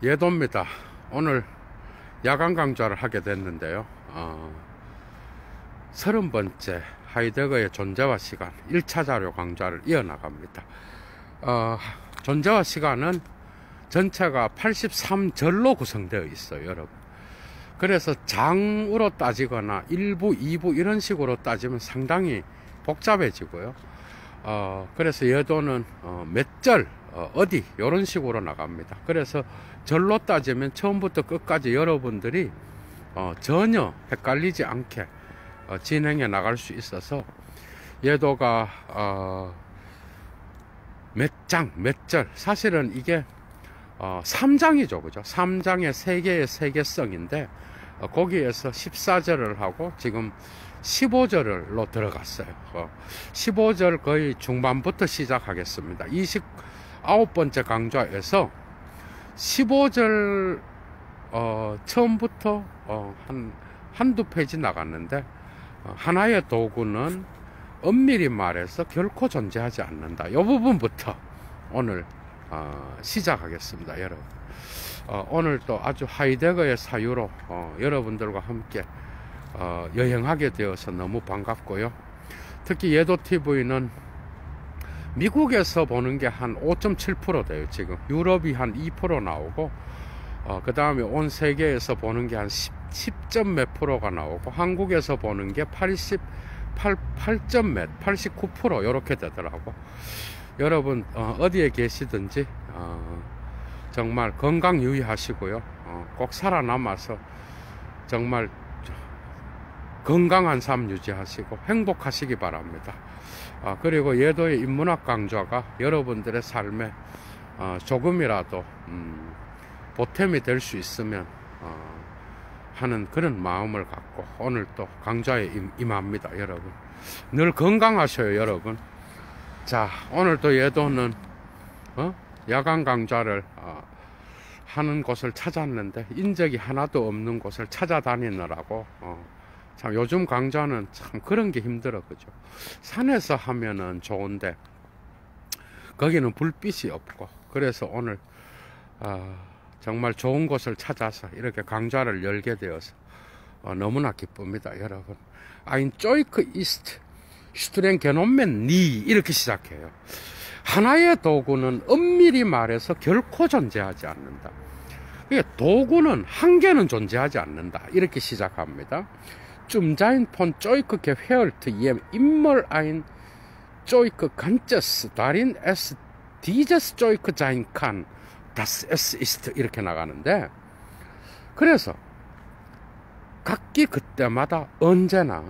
예도입니다. 오늘 야간 강좌를 하게 됐는데요. 30번째 하이데거의 존재와 시간 1차 자료 강좌를 이어나갑니다. 존재와 시간은 전체가 83절로 구성되어 있어요, 여러분. 그래서 장으로 따지거나 1부, 2부 이런 식으로 따지면 상당히 복잡해지고요. 그래서 예도는 몇 절, 어디 이런 식으로 나갑니다. 그래서 절로 따지면 처음부터 끝까지 여러분들이 전혀 헷갈리지 않게 진행해 나갈 수 있어서 예도가 몇 장, 몇 절, 사실은 이게 3장이죠, 그죠? 3장의 세계의 세계성인데 거기에서 14절을 하고 지금 15절로 들어갔어요. 15절 거의 중반부터 시작하겠습니다. 29번째 강좌에서 15절 처음부터 한두 페이지 나갔는데 하나의 도구는 엄밀히 말해서 결코 존재하지 않는다. 이 부분부터 오늘 시작하겠습니다, 여러분. 오늘 또 아주 하이데거의 사유로 여러분들과 함께 여행하게 되어서 너무 반갑고요. 특히 예도TV는 미국에서 보는 게 한 5.7% 돼요, 지금. 유럽이 한 2% 나오고, 그 다음에 온 세계에서 보는 게 한 10점 몇 프로가 나오고, 한국에서 보는 게 88점 몇, 89% 이렇게 되더라고. 여러분, 어디에 계시든지, 정말 건강 유의하시고요. 꼭 살아남아서 정말 건강한 삶 유지하시고 행복하시기 바랍니다. 그리고 예도의 인문학 강좌가 여러분들의 삶에 조금이라도 보탬이 될 수 있으면 하는 그런 마음을 갖고 오늘 또 강좌에 임합니다, 여러분. 늘 건강하셔요, 여러분. 자, 오늘 또 예도는 야간 강좌를 하는 곳을 찾았는데 인적이 하나도 없는 곳을 찾아다니느라고 참 요즘 강좌는 참 그런 게 힘들어, 그죠? 산에서 하면은 좋은데 거기는 불빛이 없고, 그래서 오늘 정말 좋은 곳을 찾아서 이렇게 강좌를 열게 되어서 너무나 기쁩니다, 여러분. Ein Joike ist streng genommen nie, 이렇게 시작해요. 하나의 도구는 엄밀히 말해서 결코 존재하지 않는다. 도구는 한 개는 존재하지 않는다, 이렇게 시작합니다. Zum sein von Joike gefehlt, jem immer ein Joike ganzes darin es dieses Joike sein kann, das es ist, 이렇게 나가는데, 그래서 각기 그때마다 언제나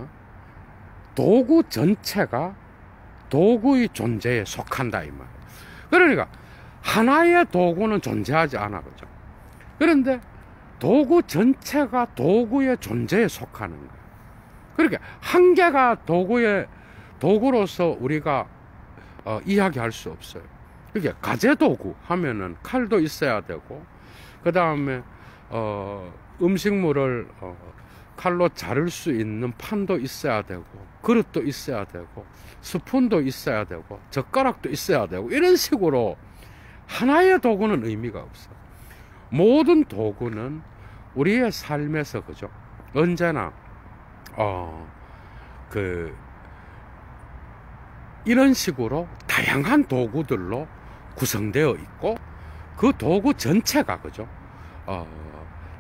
도구 전체가 도구의 존재에 속한다, 이 말. 그러니까 하나의 도구는 존재하지 않아, 그죠? 그런데 도구 전체가 도구의 존재에 속하는 거예요. 그러니까 한 개가 도구로서 우리가 이야기할 수 없어요. 그러니까 가재도구 하면은 칼도 있어야 되고, 그 다음에 음식물을 칼로 자를 수 있는 판도 있어야 되고, 그릇도 있어야 되고, 스푼도 있어야 되고, 젓가락도 있어야 되고, 이런 식으로 하나의 도구는 의미가 없어요. 모든 도구는 우리의 삶에서, 그죠? 언제나 이런 식으로 다양한 도구들로 구성되어 있고, 그 도구 전체가, 그죠?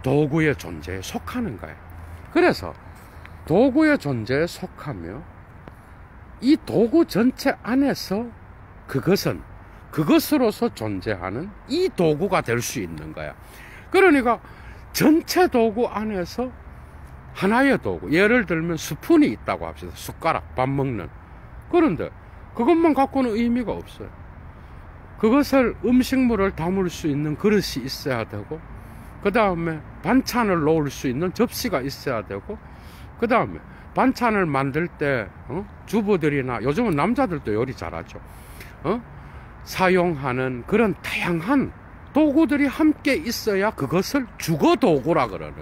도구의 존재에 속하는 거예요. 그래서 도구의 존재에 속하며 이 도구 전체 안에서 그것으로서 존재하는 이 도구가 될 수 있는 거야. 그러니까 전체 도구 안에서 하나의 도구, 예를 들면 스푼이 있다고 합시다. 숟가락, 밥 먹는. 그런데 그것만 갖고는 의미가 없어요. 그것을 음식물을 담을 수 있는 그릇이 있어야 되고, 그 다음에 반찬을 놓을 수 있는 접시가 있어야 되고, 그 다음에 반찬을 만들 때 주부들이나 요즘은 남자들도 요리 잘하죠. 사용하는 그런 다양한 도구들이 함께 있어야 그것을 주거도구라 그러는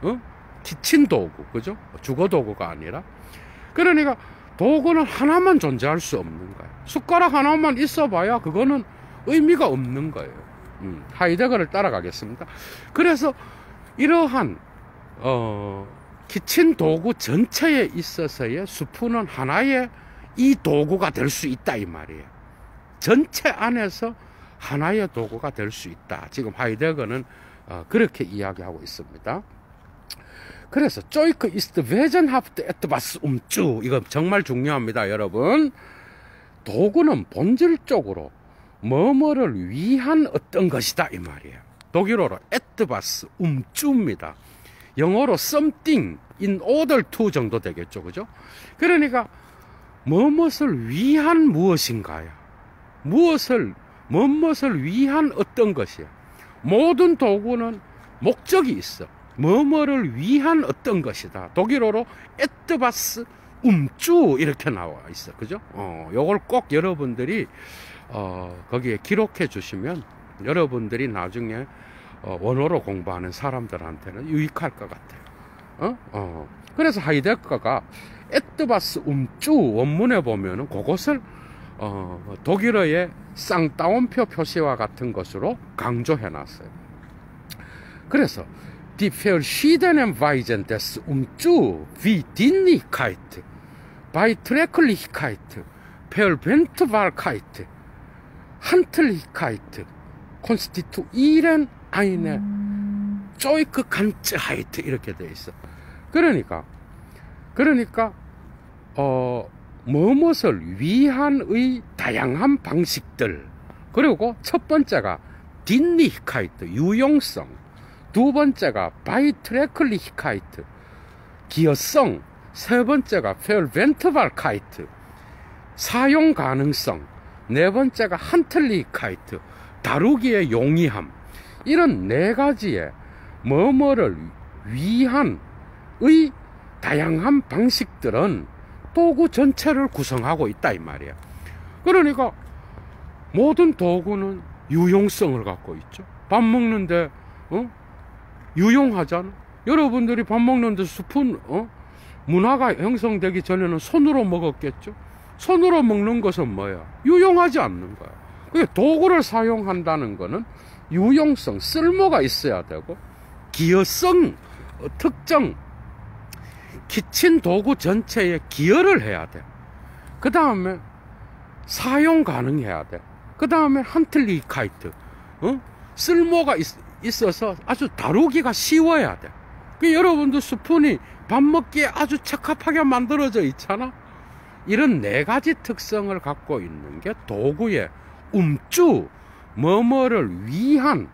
거예요. 키친도구, 그죠? 주거도구가 아니라. 그러니까 도구는 하나만 존재할 수 없는 거예요. 숟가락 하나만 있어봐야 그거는 의미가 없는 거예요. 하이데거를 따라가겠습니다. 그래서 이러한 키친 도구 전체에 있어서의 스푼은 하나의 이 도구가 될 수 있다 이 말이에요. 전체 안에서 하나의 도구가 될 수 있다. 지금 하이데거는 그렇게 이야기하고 있습니다. 그래서 조이크 이스트 베전하프트 에트바스 움쭈, 이거 정말 중요합니다 여러분. 도구는 본질적으로 뭐뭐를 위한 어떤 것이다 이 말이에요. 독일어로 에트바스 움쭈입니다. 영어로 something in order to 정도 되겠죠, 그죠? 그러니까 무엇을 위한 무엇인가요? 무엇을 위한 어떤 것이야? 모든 도구는 목적이 있어. 뭐뭐를 위한 어떤 것이다. 독일어로 에트바스 움쭈 이렇게 나와 있어, 그죠? 요걸 꼭 여러분들이 거기에 기록해 주시면 여러분들이 나중에 원어로 공부하는 사람들한테는 유익할 것 같아요. 그래서 하이데거가 에트바스 움쭈 원문에 보면은 그것을 독일어의 쌍따옴표 표시와 같은 것으로 강조해 놨어요. 그래서 Die verschiedenen Weisen des Umzu wie Dienlichkeit, Beiträglichkeit, Verwendbarkeit, Handlichkeit konstituieren eine Joyke Ganzheit 이렇게 돼 있어. 그러니까 무엇을 위한의 다양한 방식들. 그리고 첫 번째가 Dienlichkeit, 유용성. 두 번째가 Beiträglichkeit, 기여성. 세 번째가 Verwendbarkeit, 사용 가능성. 네 번째가 Handlichkeit, 다루기의 용이함. 이런 네 가지의 뭐뭐를 위한의 다양한 방식들은 도구 전체를 구성하고 있다 이 말이야. 그러니까 모든 도구는 유용성을 갖고 있죠. 밥 먹는데 유용하잖아. 여러분들이 밥 먹는데 스푼 문화가 형성되기 전에는 손으로 먹었겠죠. 손으로 먹는 것은 뭐야? 유용하지 않는 거야. 그게 도구를 사용한다는 거는 유용성, 쓸모가 있어야 되고 기여성, 특정 키친 도구 전체에 기여를 해야 돼. 그 다음에 사용 가능해야 돼. 그 다음에 한틀리카이트, 쓸모가 있어서 아주 다루기가 쉬워야 돼. 여러분도 스푼이 밥 먹기에 아주 적합하게 만들어져 있잖아. 이런 네 가지 특성을 갖고 있는 게 도구의 움쭈, 뭐뭐를 위한,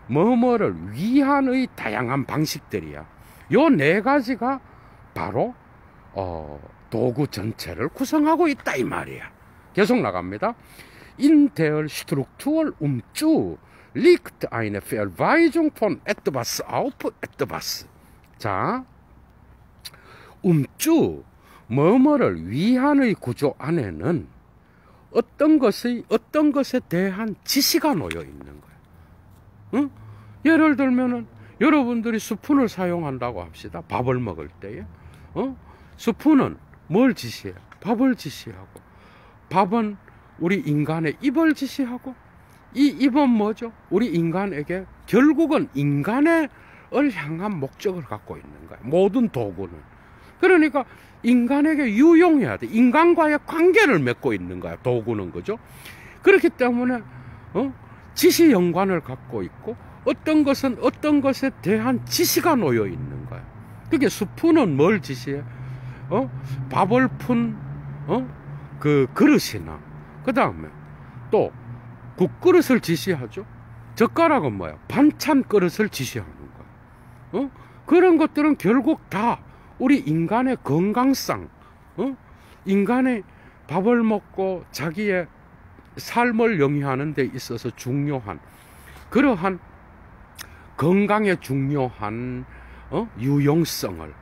뭐뭐를 위한의 다양한 방식들이야. 요 네 가지가 바로 도구 전체를 구성하고 있다 이 말이야. 계속 나갑니다. In der Struktur Umzu liegt eine Verweisung von etwas auf etwas. 자, 움쭈, 뭐뭐를 위한의 구조 안에는 어떤 것에 대한 지시가 놓여 있는 거야. 예를 들면은 여러분들이 스푼을 사용한다고 합시다. 밥을 먹을 때에. 스푼은 뭘 지시해? 밥을 지시하고. 밥은 우리 인간의 입을 지시하고, 이 입은 뭐죠? 우리 인간에게 결국은 인간을 향한 목적을 갖고 있는 거야. 모든 도구는. 그러니까 인간에게 유용해야 돼. 인간과의 관계를 맺고 있는 거야. 도구는, 그죠? 그렇기 때문에 지시 연관을 갖고 있고, 어떤 것은 어떤 것에 대한 지시가 놓여 있는 거야. 그게 스푼은 뭘 지시해? 밥을 푼 그 그릇이나, 그 다음에 또 국그릇을 지시하죠. 젓가락은 뭐야? 반찬 그릇을 지시하는 거야. 그런 것들은 결국 다 우리 인간의 건강상, 인간의 밥을 먹고 자기의 삶을 영위하는 데 있어서 중요한 그러한 건강에 중요한 유용성을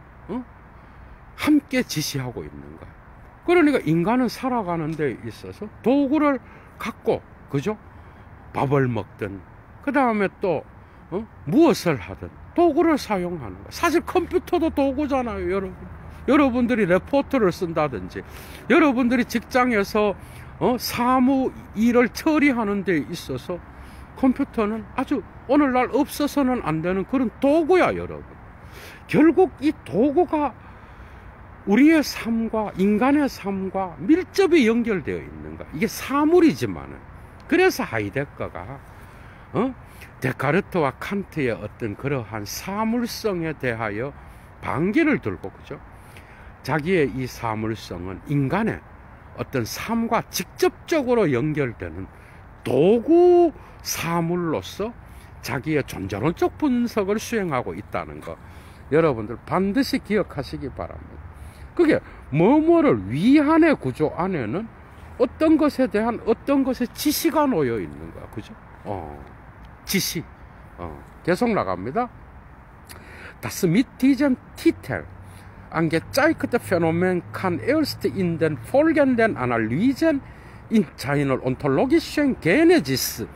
함께 지시하고 있는 거야. 그러니까 인간은 살아가는 데 있어서 도구를 갖고, 그죠? 밥을 먹든 그 다음에 또 무엇을 하든 도구를 사용하는 거야. 사실 컴퓨터도 도구잖아요, 여러분. 여러분들이 레포트를 쓴다든지, 여러분들이 직장에서 사무 일을 처리하는 데 있어서 컴퓨터는 아주 오늘날 없어서는 안 되는 그런 도구야, 여러분. 결국 이 도구가 우리의 삶과 인간의 삶과 밀접히 연결되어 있는 거. 이게 사물이지만은. 그래서 하이데거가 데카르트와 칸트의 어떤 그러한 사물성에 대하여 반기를 들고, 그죠? 자기의 이 사물성은 인간의 어떤 삶과 직접적으로 연결되는 도구 사물로서 자기의 존재론적 분석을 수행하고 있다는 거, 여러분들 반드시 기억하시기 바랍니다. 그게 뭐뭐를 위한의 구조 안에는 어떤 것에 대한 어떤 것의 지시가 놓여 있는 거야, 그죠? 지시. 계속 나갑니다. Das mit diesem Titel angezeigte Phänomen kann erst in den folgenden Analysen in seiner ontologischen Genesis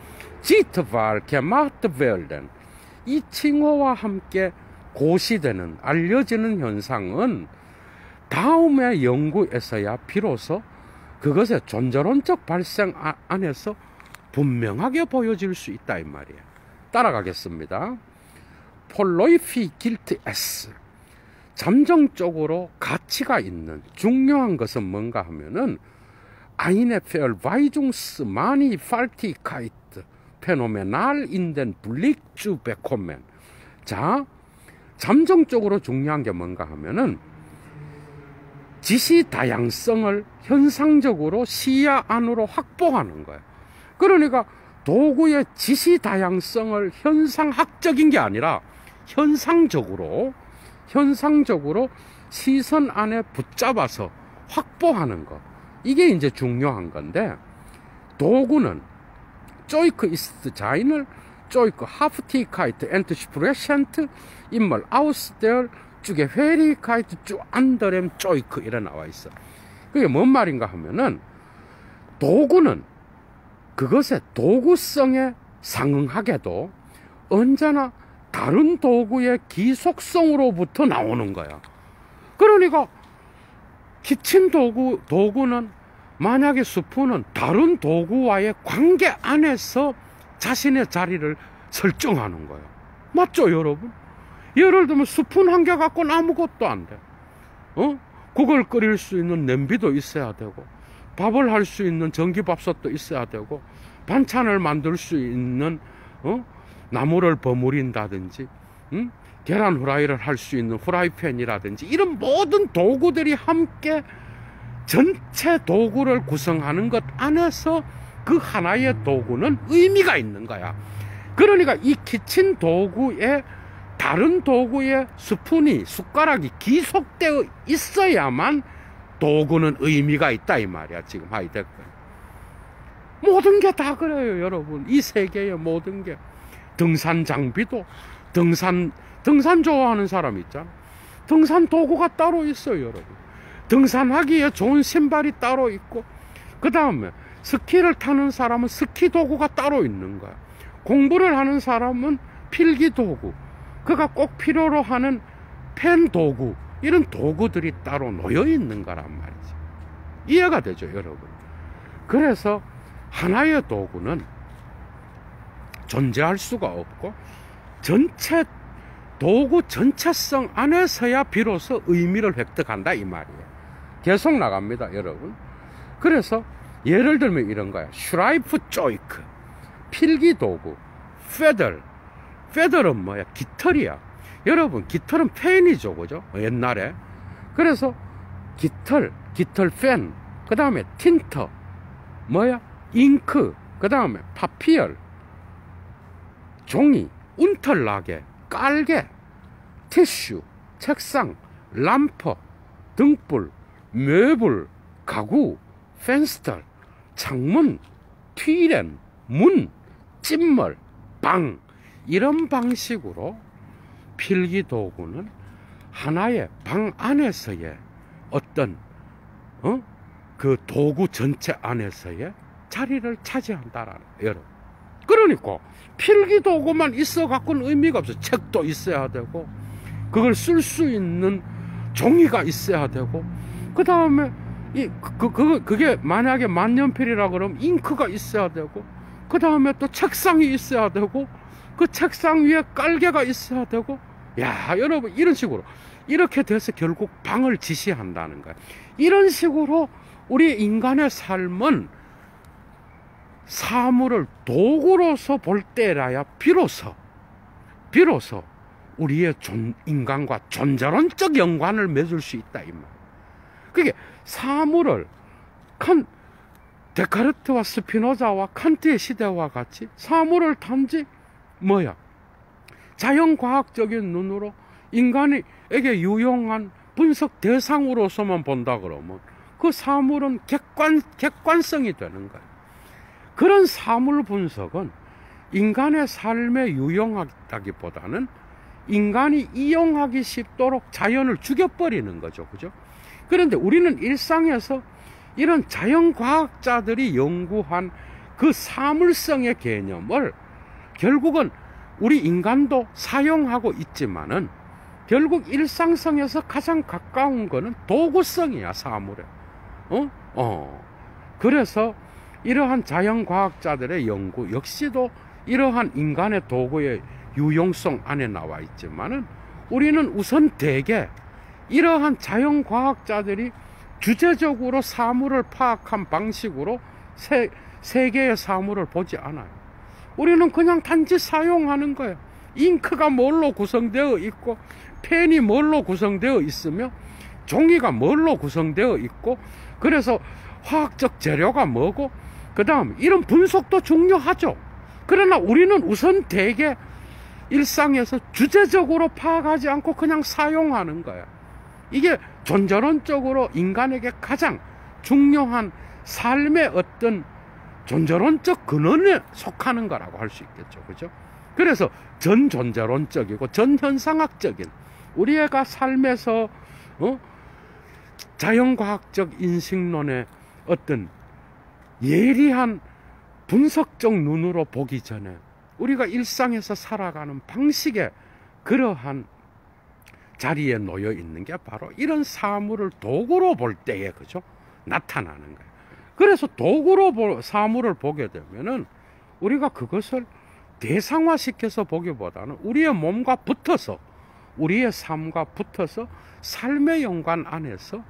sichtbar gemacht werden. 이 칭호와 함께 고시되는, 알려지는 현상은 다음의 연구에서야 비로소 그것의 존재론적 발생 안에서 분명하게 보여질 수 있다, 이 말이에요. 따라가겠습니다. 폴로이피 길트 S. 잠정적으로 가치가 있는 중요한 것은 뭔가 하면은 eine Verweisungsmannigfaltigkeit phänomenal in den Blick zu bekommen. 자, 잠정적으로 중요한 게 뭔가 하면은 지시 다양성을 현상적으로 시야 안으로 확보하는 거예요. 그러니까 도구의 지시 다양성을 현상학적인 게 아니라 현상적으로 시선 안에 붙잡아서 확보하는 것. 이게 이제 중요한 건데, 도구는 Joik ist seiner Joik Haftigkeit entsprechend immer aus der Zugehörigkeit zu anderem Joik 이래 나와 있어. 그게 뭔 말인가 하면은 도구는 그것의 도구성에 상응하게도 언제나 다른 도구의 기속성으로부터 나오는 거야. 그러니까 키친 도구는 만약에 스푼은 다른 도구와의 관계 안에서 자신의 자리를 설정하는 거예요. 맞죠, 여러분? 예를 들면 스푼 한 개 갖고는 아무것도 안 돼. 국을 끓일 수 있는 냄비도 있어야 되고, 밥을 할 수 있는 전기밥솥도 있어야 되고, 반찬을 만들 수 있는 나무를 버무린다든지, 계란 후라이를 할 수 있는 후라이팬이라든지, 이런 모든 도구들이 함께 전체 도구를 구성하는 것 안에서 그 하나의 도구는 의미가 있는 거야. 그러니까 이 키친 도구에 다른 도구의 스푼이, 숟가락이 기속되어 있어야만 도구는 의미가 있다, 이 말이야. 지금 하이데거 모든 게 다 그래요, 여러분. 이 세계의 모든 게. 등산 장비도, 등산 좋아하는 사람 있잖아. 등산 도구가 따로 있어요, 여러분. 등산하기에 좋은 신발이 따로 있고, 그 다음에 스키를 타는 사람은 스키 도구가 따로 있는 거야. 공부를 하는 사람은 필기 도구, 그가 꼭 필요로 하는 펜 도구, 이런 도구들이 따로 놓여 있는 거란 말이지. 이해가 되죠, 여러분? 그래서 하나의 도구는 존재할 수가 없고, 도구 전체성 안에서야 비로소 의미를 획득한다, 이 말이에요. 계속 나갑니다, 여러분. 그래서 예를 들면 이런 거야. 슈라이프 조이크, 필기 도구. 페들은 뭐야? 깃털이야. 여러분, 깃털은 펜이죠, 그죠? 옛날에. 그래서 깃털 펜, 그 다음에 틴터, 뭐야? 잉크, 그 다음에 파피얼, 종이, 운털나게, 깔개, 티슈, 책상, 람퍼, 등불, mö블, 가구, 펜스터, 창문, 튀렌, 문, 찜물, 방, 이런 방식으로 필기도구는 하나의 방 안에서의 어떤 그 도구 전체 안에서의 자리를 차지한다라는, 여러분. 그러니까 필기도구만 있어 갖고는 의미가 없어. 책도 있어야 되고, 그걸 쓸 수 있는 종이가 있어야 되고, 그 다음에 그게 만약에 만년필이라 그러면 잉크가 있어야 되고, 그 다음에 또 책상이 있어야 되고, 그 책상 위에 깔개가 있어야 되고, 야, 여러분, 이런 식으로. 이렇게 돼서 결국 방을 지시한다는 거예요. 이런 식으로 우리 인간의 삶은 사물을 도구로서 볼 때라야 비로소 우리의 인간과 존재론적 연관을 맺을 수 있다, 이 말. 그게 사물을 데카르트와 스피노자와 칸트의 시대와 같이 사물을 단지 뭐야? 자연과학적인 눈으로 인간에게 유용한 분석 대상으로서만 본다 그러면 그 사물은 객관성이 되는 거예요. 그런 사물 분석은 인간의 삶에 유용하다기보다는 인간이 이용하기 쉽도록 자연을 죽여버리는 거죠. 그죠? 그런데 우리는 일상에서 이런 자연과학자들이 연구한 그 사물성의 개념을 결국은 우리 인간도 사용하고 있지만은 결국 일상성에서 가장 가까운 거는 도구성이야, 사물에. 그래서 이러한 자연과학자들의 연구 역시도 이러한 인간의 도구의 유용성 안에 나와 있지만은 우리는 우선 대개 이러한 자연과학자들이 주제적으로 사물을 파악한 방식으로 세계의 사물을 보지 않아요. 우리는 그냥 단지 사용하는 거예요. 잉크가 뭘로 구성되어 있고, 펜이 뭘로 구성되어 있으며, 종이가 뭘로 구성되어 있고, 그래서 화학적 재료가 뭐고, 그 다음 이런 분석도 중요하죠. 그러나 우리는 우선 대개 일상에서 주제적으로 파악하지 않고 그냥 사용하는 거야. 이게 존재론적으로 인간에게 가장 중요한 삶의 어떤 존재론적 근원에 속하는 거라고 할 수 있겠죠. 그죠? 그래서 전존재론적이고 전현상학적인 우리가 삶에서 자연과학적 인식론의 어떤 예리한 분석적 눈으로 보기 전에 우리가 일상에서 살아가는 방식에 그러한 자리에 놓여 있는 게 바로 이런 사물을 도구로 볼 때에 그죠? 나타나는 거예요. 그래서 도구로 사물을 보게 되면은 우리가 그것을 대상화시켜서 보기보다는 우리의 몸과 붙어서 우리의 삶과 붙어서 삶의 연관 안에서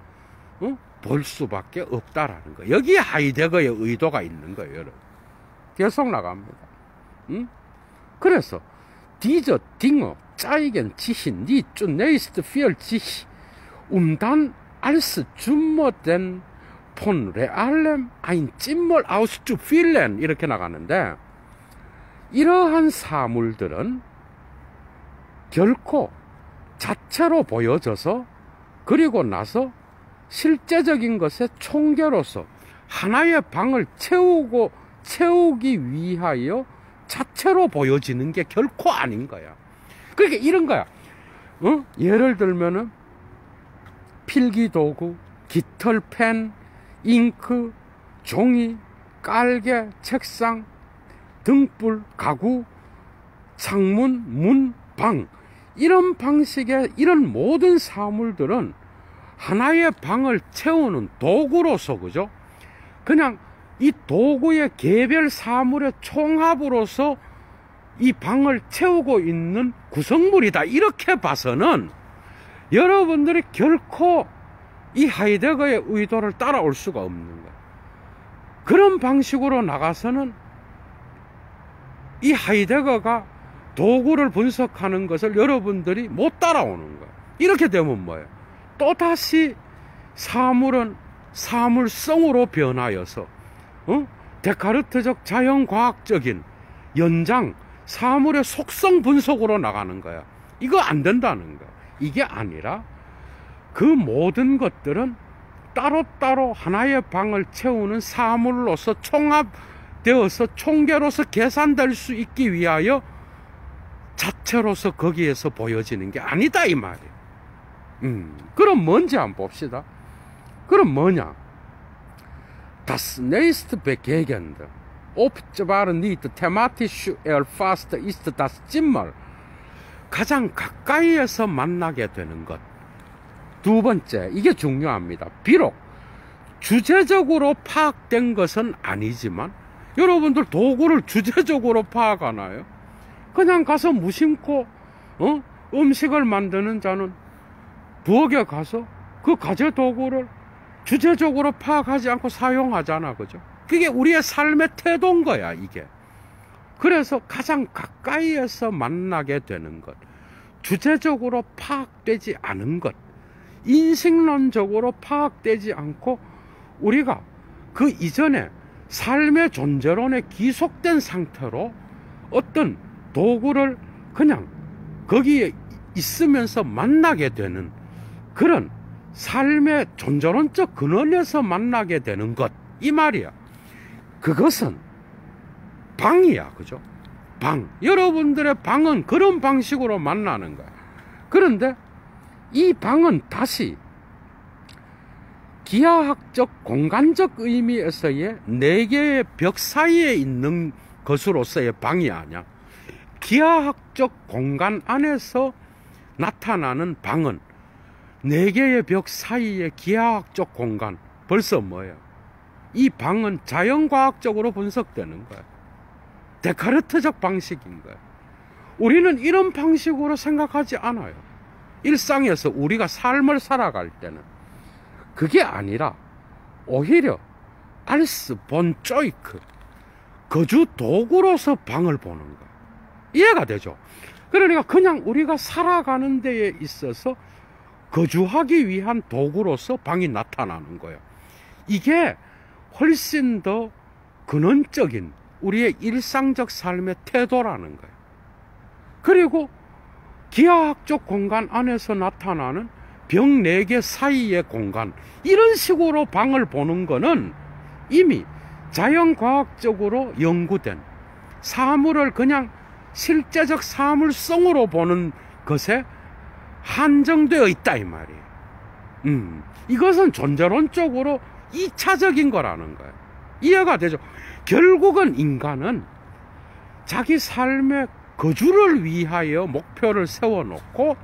볼 수밖에 없다라는 거예요. 여기에 하이데거의 의도가 있는 거예요, 여러분. 계속 나갑니다. 그래서 diese Dinge zeigen sich nicht zunächst für sich, dann als 주모된 von realem ein Zimmel auszufüllen 이렇게 나가는데, 이러한 사물들은 결코 자체로 보여져서 그리고 나서 실제적인 것의 총계로서 하나의 방을 채우기 위하여 자체로 보여지는 게 결코 아닌 거야. 그러니까 이런 거야. 예를 들면은 필기도구, 깃털, 펜, 잉크, 종이, 깔개, 책상, 등불, 가구, 창문, 문, 방, 이런 방식의 이런 모든 사물들은 하나의 방을 채우는 도구로서, 그죠? 그냥 이 도구의 개별 사물의 총합으로서 이 방을 채우고 있는 구성물이다, 이렇게 봐서는 여러분들이 결코 이 하이데거의 의도를 따라올 수가 없는 거예요. 그런 방식으로 나가서는 이 하이데거가 도구를 분석하는 것을 여러분들이 못 따라오는 거예요. 이렇게 되면 뭐예요? 또다시 사물은 사물성으로 변하여서 데카르트적 자연과학적인 연장, 사물의 속성 분석으로 나가는 거야. 이거 안 된다는 거야. 이게 아니라 그 모든 것들은 따로따로 하나의 방을 채우는 사물로서 총합되어서 총계로서 계산될 수 있기 위하여 자체로서 거기에서 보여지는 게 아니다, 이 말이에요. 그럼 뭔지 한번 봅시다. 그럼 뭐냐? Das nächste Begegnende, ob zwar nicht thematisch erfasst ist das Zimmer. 가장 가까이에서 만나게 되는 것. 두 번째, 이게 중요합니다. 비록 주제적으로 파악된 것은 아니지만 여러분들 도구를 주제적으로 파악하나요? 그냥 가서 무심코 음식을 만드는 자는 부엌에 가서 그 가재 도구를 주제적으로 파악하지 않고 사용하잖아, 그죠? 그게 우리의 삶의 태도인 거야, 이게. 그래서 가장 가까이에서 만나게 되는 것, 주제적으로 파악되지 않은 것, 인식론적으로 파악되지 않고 우리가 그 이전에 삶의 존재론에 기속된 상태로 어떤 도구를 그냥 거기에 있으면서 만나게 되는 그런 삶의 존재론적 근원에서 만나게 되는 것, 이 말이야. 그것은 방이야, 그죠? 방. 여러분들의 방은 그런 방식으로 만나는 거야. 그런데 이 방은 다시 기하학적 공간적 의미에서의 네 개의 벽 사이에 있는 것으로서의 방이 아니야. 기하학적 공간 안에서 나타나는 방은 네 개의 벽 사이의 기하학적 공간. 벌써 뭐예요? 이 방은 자연과학적으로 분석되는 거야. 데카르트적 방식인 거야. 우리는 이런 방식으로 생각하지 않아요. 일상에서 우리가 삶을 살아갈 때는 그게 아니라 오히려 알스 본 쪼이크, 거주 도구로서 방을 보는 거야. 이해가 되죠? 그러니까 그냥 우리가 살아가는 데에 있어서 거주하기 위한 도구로서 방이 나타나는 거예요. 이게 훨씬 더 근원적인 우리의 일상적 삶의 태도라는 거예요. 그리고 기하학적 공간 안에서 나타나는 벽 4개 사이의 공간, 이런 식으로 방을 보는 거는 이미 자연과학적으로 연구된 사물을 그냥 실제적 사물성으로 보는 것에 한정되어 있다, 이 말이에요. 이것은 존재론적으로 2차적인 거라는 거예요. 이해가 되죠? 결국은 인간은 자기 삶의 거주를 위하여 목표를 세워놓고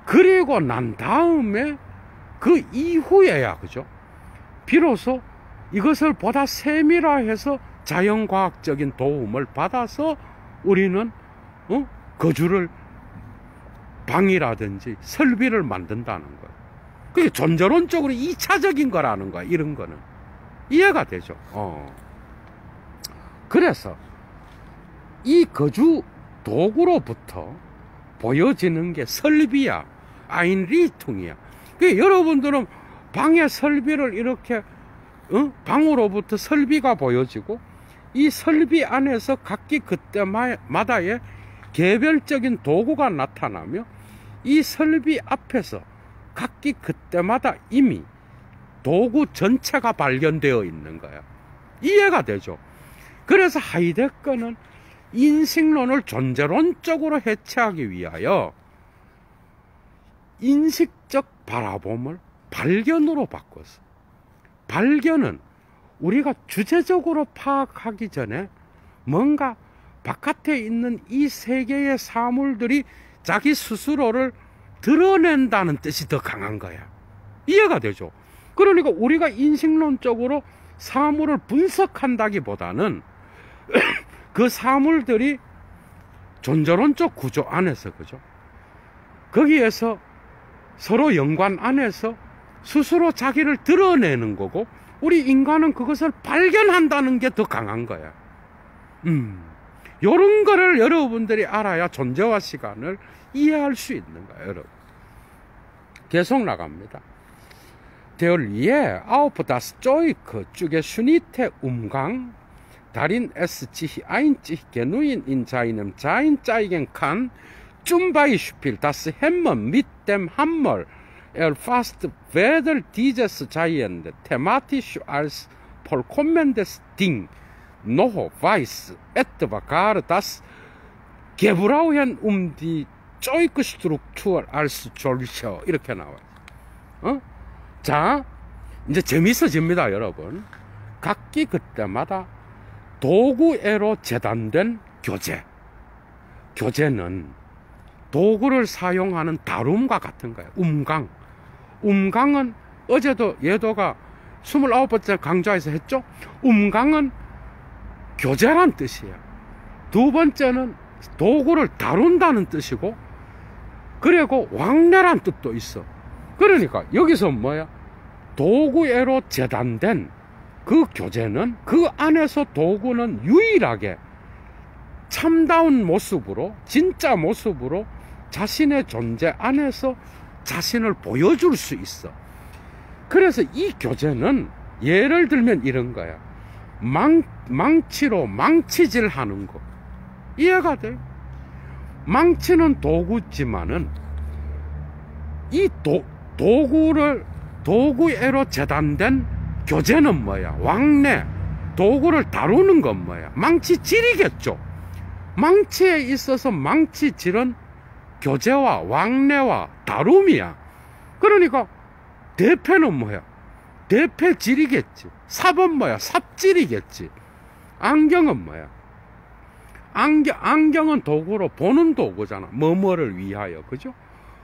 그리고 난 다음에 그 이후에야, 그죠? 비로소 이것을 보다 세밀화해서 자연과학적인 도움을 받아서 우리는 거주를 방이라든지 설비를 만든다는 거예요. 그게 존재론적으로 2차적인 거라는 거야, 이런 거는. 이해가 되죠? 그래서 이 거주 도구로부터 보여지는 게 설비야, 아인리퉁이야. 여러분들은 방의 설비를 이렇게 방으로부터 설비가 보여지고 이 설비 안에서 각기 그때마다의 개별적인 도구가 나타나며 이 설비 앞에서 각기 그때마다 이미 도구 전체가 발견되어 있는 거야. 이해가 되죠? 그래서 하이데거는 인식론을 존재론적으로 해체하기 위하여 인식적 바라봄을 발견으로 바꿨어. 발견은 우리가 주제적으로 파악하기 전에 뭔가 바깥에 있는 이 세계의 사물들이 자기 스스로를 드러낸다는 뜻이 더 강한 거야. 이해가 되죠? 그러니까 우리가 인식론적으로 사물을 분석한다기보다는 그 사물들이 존재론적 구조 안에서, 그죠? 거기에서 서로 연관 안에서 스스로 자기를 드러내는 거고, 우리 인간은 그것을 발견한다는 게 더 강한 거야. 요런 거를 여러분들이 알아야 존재와 시간을 이해할 수 있는 거야, 여러분. 계속 나갑니다. Der Lie auf das Stoik 쪽에 슈니테 darin es sich einzig genuin in seinem Sein zeigen kann, zum Beispiel das Hämmern mit dem Hammer erfasst weder dieses Sein thematisch als vollkommenes Ding, noch weiß etwa gar das Gebrauchen die Stoik-Struktur als solcher. 이렇게 나와요. 자, 이제 재밌어집니다, 여러분. 각기 그때마다 도구애로 재단된 교재. 교재는 도구를 사용하는 다룸과 같은 거예요. 음강은 어제도 예도가 29번째 강좌에서 했죠. 음강은 교재란 뜻이야. 두 번째는 도구를 다룬다는 뜻이고, 그리고 왕래란 뜻도 있어. 그러니까 여기서 뭐야? 도구애로 재단된 그 교재는, 그 안에서 도구는 유일하게 참다운 모습으로, 진짜 모습으로 자신의 존재 안에서 자신을 보여줄 수 있어. 그래서 이 교재는 예를 들면 이런 거야. 망치로 망치질 하는 거. 이해가 돼요? 망치는 도구지만은 이 도구애로 재단된 교재는 뭐야? 왕래, 도구를 다루는 건 뭐야? 망치질이겠죠. 망치에 있어서 망치질은 교재와 왕래와 다룸이야. 그러니까 대패는 뭐야? 대패질이겠지. 삽은 뭐야? 삽질이겠지. 안경은 뭐야? 안경은 도구로, 보는 도구잖아. 뭐뭐를 위하여. 그죠?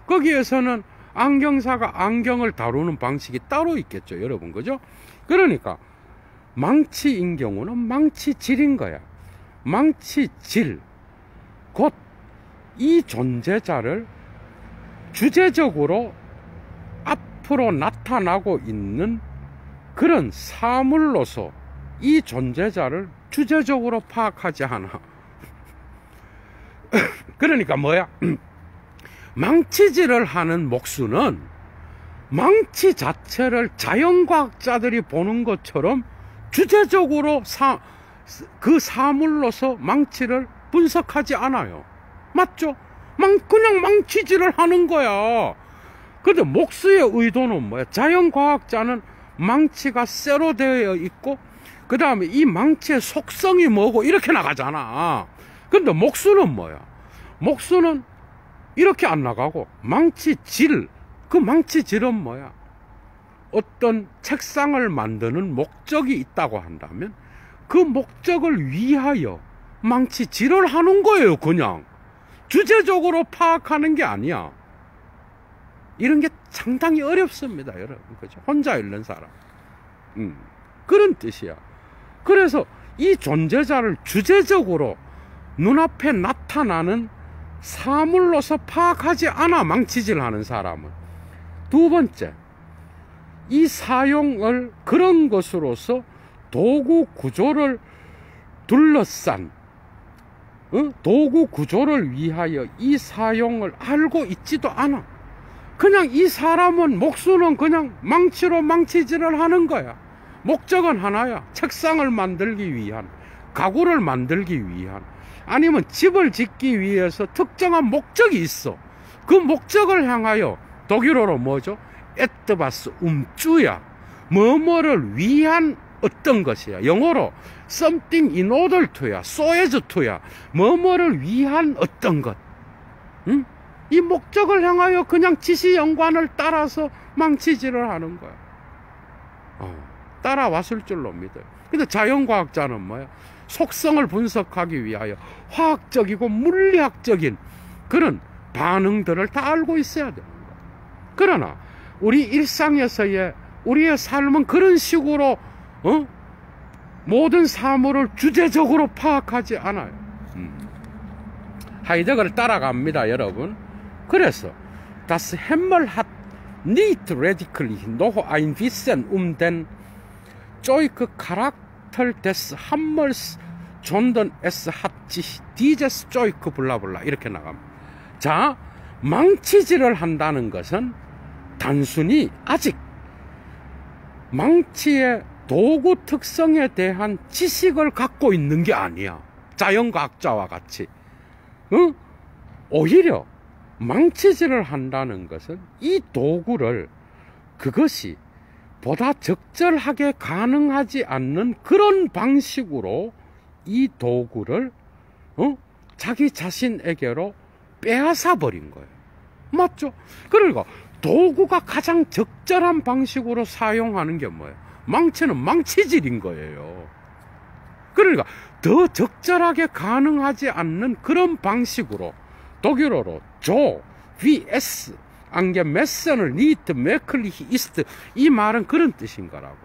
거기에서는 안경사가 안경을 다루는 방식이 따로 있겠죠, 여러분. 그죠? 그러니까 망치인 경우는 망치질인 거야. 망치질, 곧 이 존재자를 주제적으로 앞으로 나타나고 있는 그런 사물로서 이 존재자를 주제적으로 파악하지 않아. 그러니까 뭐야? 망치질을 하는 목수는 망치 자체를 자연과학자들이 보는 것처럼 주제적으로 그 사물로서 망치를 분석하지 않아요. 맞죠? 그냥 망치질을 하는 거야. 근데 목수의 의도는 뭐야? 자연과학자는 망치가 쇠로 되어 있고, 그 다음에 이 망치의 속성이 뭐고 이렇게 나가잖아. 근데 목수는 뭐야? 목수는 이렇게 안 나가고 망치질, 그 망치질은 뭐야? 어떤 책상을 만드는 목적이 있다고 한다면 그 목적을 위하여 망치질을 하는 거예요. 그냥 주제적으로 파악하는 게 아니야. 이런 게 상당히 어렵습니다, 여러분. 그죠? 혼자 있는 사람. 그런 뜻이야. 그래서 이 존재자를 주제적으로 눈앞에 나타나는 사물로서 파악하지 않아, 망치질 하는 사람은. 두 번째, 이 사용을 그런 것으로서 도구 구조를 둘러싼, 도구 구조를 위하여 이 사용을 알고 있지도 않아. 그냥 이 사람은, 목수는 그냥 망치로 망치질을 하는 거야. 목적은 하나야. 책상을 만들기 위한, 가구를 만들기 위한, 아니면 집을 짓기 위해서 특정한 목적이 있어. 그 목적을 향하여, 독일어로 뭐죠? 에트바스 움쭈야. 뭐뭐를 위한 어떤 것이야. 영어로 something in order to야, so as to야. 뭐뭐를 위한 어떤 것. 응? 이 목적을 향하여 그냥 지시연관을 따라서 망치질을 하는 거야. 따라왔을 줄로 믿어요. 근데 자연과학자는 뭐야? 속성을 분석하기 위하여 화학적이고 물리학적인 그런 반응들을 다 알고 있어야 되는 거야. 그러나 우리 일상에서의 우리의 삶은 그런 식으로 모든 사물을 주제적으로 파악하지 않아요. 하이데거를 따라갑니다, 여러분. 그래서 Das Hammer hat nicht lediglich noch ein Wissen den Zeugcharakter des Hammers, sondern es hat sich dieses Zeug 블라블라 이렇게 나갑니다. 자, 망치질을 한다는 것은 단순히 아직 망치의 도구 특성에 대한 지식을 갖고 있는 게 아니야. 자연과학자와 같이. 오히려 망치질을 한다는 것은 이 도구를, 그것이 보다 적절하게 가능하지 않는 그런 방식으로 이 도구를 자기 자신에게로 빼앗아 버린 거예요. 맞죠? 그러니까 도구가 가장 적절한 방식으로 사용하는 게 뭐예요? 망치는 망치질인 거예요. 그러니까 더 적절하게 가능하지 않는 그런 방식으로, 독일어로 조, vs, angemessener nicht möglich ist, 이 말은 그런 뜻인 거라고.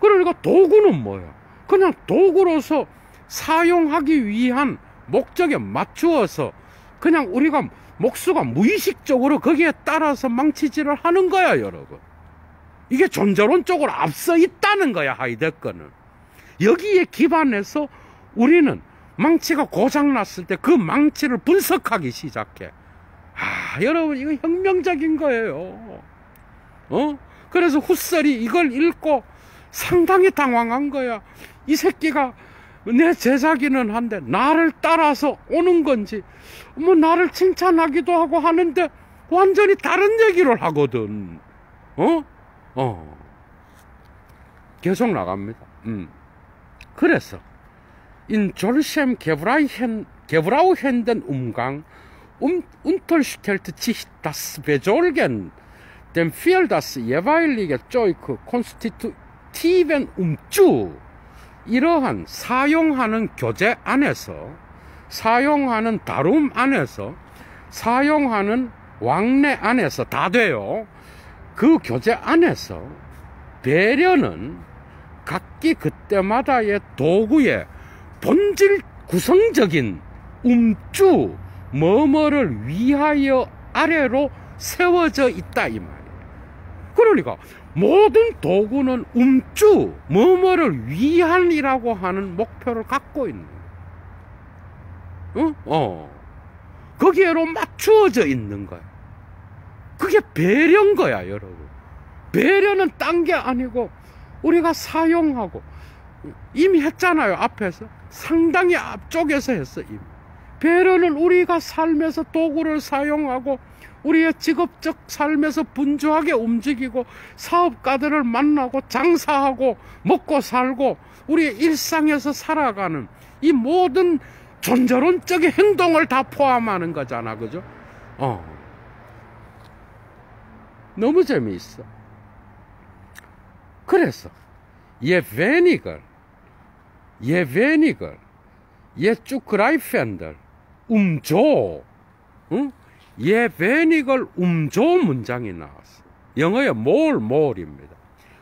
그러니까 도구는 뭐야? 그냥 도구로서 사용하기 위한 목적에 맞추어서 그냥 우리가 목수가 무의식적으로 거기에 따라서 망치질을 하는 거야, 여러분. 이게 존재론적으로 앞서 있다는 거야, 하이데거는. 여기에 기반해서 우리는 망치가 고장났을 때 그 망치를 분석하기 시작해. 여러분, 이거 혁명적인 거예요. 그래서 후설이 이걸 읽고 상당히 당황한 거야. 이 새끼가 내 제자기는 한데 나를 따라서 오는 건지 뭐 나를 칭찬하기도 하고 하는데 완전히 다른 얘기를 하거든. 계속 나갑니다. 그래서 in Jolsem Gebrauchen Umgang unterstellt sich das Besorgen dem für das jeweilige Zeug konstitutiven Umzug. 이러한 사용하는 교재 안에서, 사용하는 다룸 안에서, 사용하는 왕래 안에서 다 돼요. 그 교재 안에서 배려는 각기 그때마다의 도구의 본질 구성적인 움주 뭐뭐를 위하여 아래로 세워져 있다 이 말이에요. 그러니까 모든 도구는 움주 뭐뭐를 위한이라고 하는 목표를 갖고 있는 거예요. 거기에로 맞추어져 있는 거야. 그게 배려인 거야, 여러분. 배려는 딴 게 아니고 우리가 사용하고 이미 했잖아요, 앞에서. 상당히 앞쪽에서 했어, 이미. 배려는 우리가 삶에서 도구를 사용하고 우리의 직업적 삶에서 분주하게 움직이고 사업가들을 만나고 장사하고 먹고 살고 우리의 일상에서 살아가는 이 모든 존재론적인 행동을 다 포함하는 거잖아, 그죠? 너무 재미있어. 그래서 je weniger, je zugreifender, umso, je weniger umso 문장이 나왔어. 영어의 more입니다.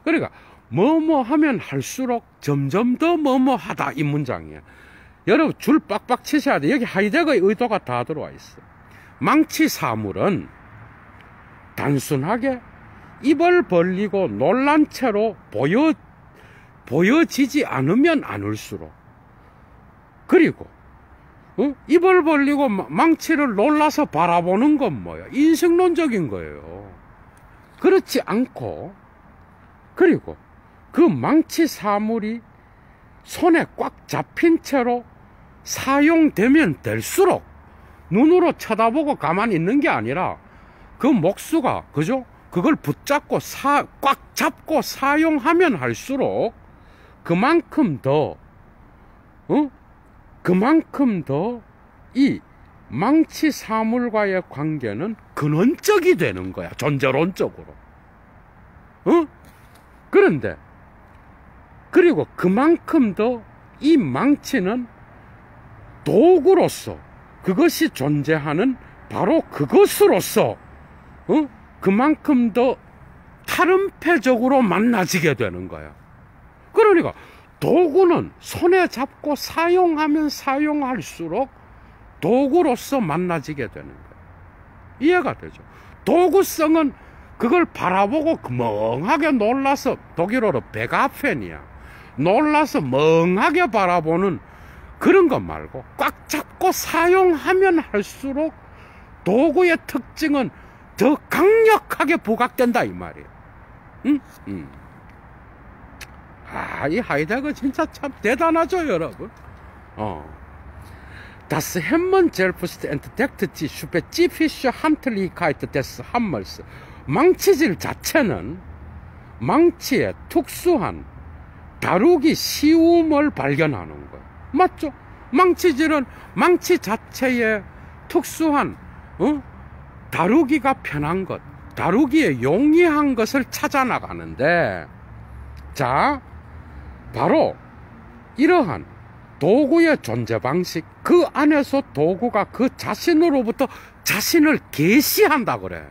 그러니까 뭐뭐 하면 할수록 점점 더 뭐뭐 하다 이 문장이야. 여러분 줄 빡빡 치셔야 돼. 여기 하이데거의 의도가 다 들어와 있어. 망치 사물은 단순하게 입을 벌리고 놀란 채로 보여지지 않으면 않을수록, 그리고 입을 벌리고 망치를 놀라서 바라보는 건 뭐야? 인식론적인 거예요. 그렇지 않고, 그리고 그 망치 사물이 손에 꽉 잡힌 채로 사용되면 될수록 눈으로 쳐다보고 가만히 있는 게 아니라 그 목수가, 그죠? 그걸 붙잡고 꽉 잡고 사용하면 할수록 그만큼 더 이 망치 사물과의 관계는 근원적이 되는 거야, 존재론적으로. 그런데 그리고 그만큼 더 이 망치는 도구로서, 그것이 존재하는 바로 그것으로서 그만큼 더 탈은폐적으로 만나지게 되는 거야. 그러니까 도구는 손에 잡고 사용하면 사용할수록 도구로서 만나지게 되는 거야. 이해가 되죠? 도구성은 그걸 바라보고 멍하게 놀라서, 독일어로 베가펜이야. 놀라서 멍하게 바라보는 그런 것 말고 꽉 잡고 사용하면 할수록 도구의 특징은 더 강력하게 부각된다 이 말이에요. 이 하이데거 진짜 참 대단하죠, 여러분. Das Hämmern selbst entdeckt die spezifische Handlichkeit des Hammers. 망치질 자체는 망치의 특수한 다루기 쉬움을 발견하는 거예요. 맞죠? 망치질은 망치 자체의 특수한 다루기가 편한 것, 다루기에 용이한 것을 찾아 나가는데, 자, 바로 이러한 도구의 존재 방식, 그 안에서 도구가 그 자신으로부터 자신을 계시한다 그래.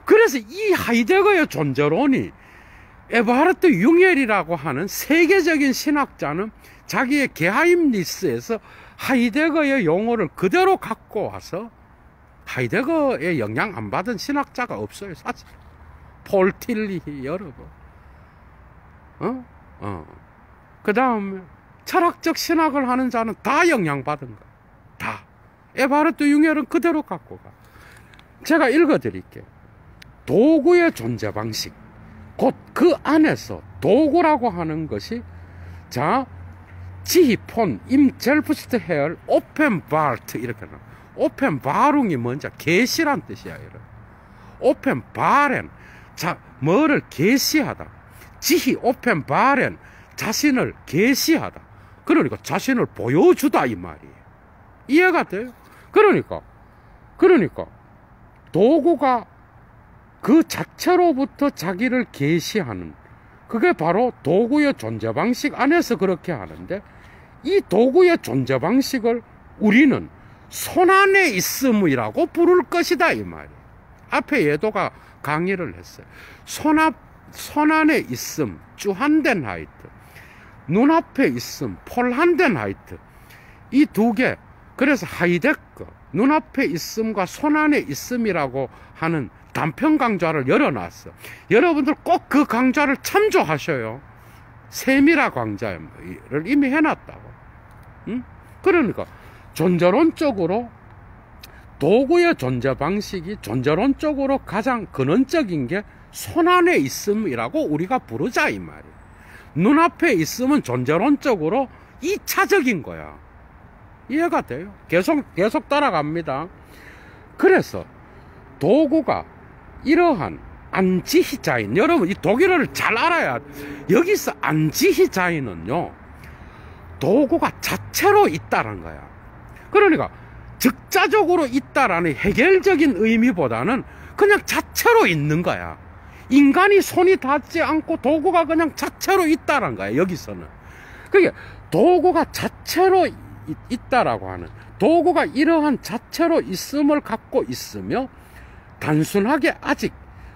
그래서 이 하이데거의 존재론이 에버하르트 융엘이라고 하는 세계적인 신학자는 자기의 게하임니스에서 하이데거의 용어를 그대로 갖고 와서, 하이데거의 영향 안 받은 신학자가 없어요, 사실. 폴 틸리, 여러분. 그 다음에 철학적 신학을 하는 자는 다 영향받은 거야. 다. 에버하르트 융엘은 그대로 갖고 가. 제가 읽어드릴게요. 도구의 존재 방식. 곧 그 안에서 도구라고 하는 것이, 자, 지히폰, 임젤프스트 헤얼, 오펜바르트, 이렇게 나와. 오펜바룽이 뭔지, 계시란 뜻이야, 여러분. 오펜바렌, 자, 뭐를 계시하다. 지히 오펜바렌, 자신을 계시하다. 그러니까 자신을 보여주다, 이 말이에요. 이해가 돼요? 그러니까 도구가 그 자체로부터 자기를 계시하는, 그게 바로 도구의 존재 방식 안에서 그렇게 하는데, 이 도구의 존재 방식을 우리는 손 안에 있음이라고 부를 것이다, 이 말이에요. 앞에 예도가 강의를 했어요. 손 안에 있음, 주한덴하이트, 눈앞에 있음, 폴한덴하이트, 이 두 개. 그래서 하이데거, 눈앞에 있음과 손 안에 있음이라고 하는 단편 강좌를 열어놨어. 여러분들 꼭 그 강좌를 참조하셔요. 세미라 강좌를 이미 해놨다고. 응? 그러니까 존재론적으로 도구의 존재 방식이 존재론적으로 가장 근원적인 게 손 안에 있음이라고 우리가 부르자, 이 말이에요. 눈앞에 있음은 존재론적으로 2차적인 거야. 이해가 돼요? 계속 따라갑니다. 그래서 도구가 이러한 안지히자인, 여러분 이 독일어를 잘 알아야, 여기서 안지히자인은요, 도구가 자체로 있다는 거야. 그러니까 즉자적으로 있다라는 해결적인 의미보다는 그냥 자체로 있는 거야. 인간이 손이 닿지 않고 도구가 그냥 자체로 있다는 거야, 여기서는. 그게 도구가 자체로 있다라고 하는, 도구가 이러한 자체로 있음을 갖고 있으며 단순하게 아직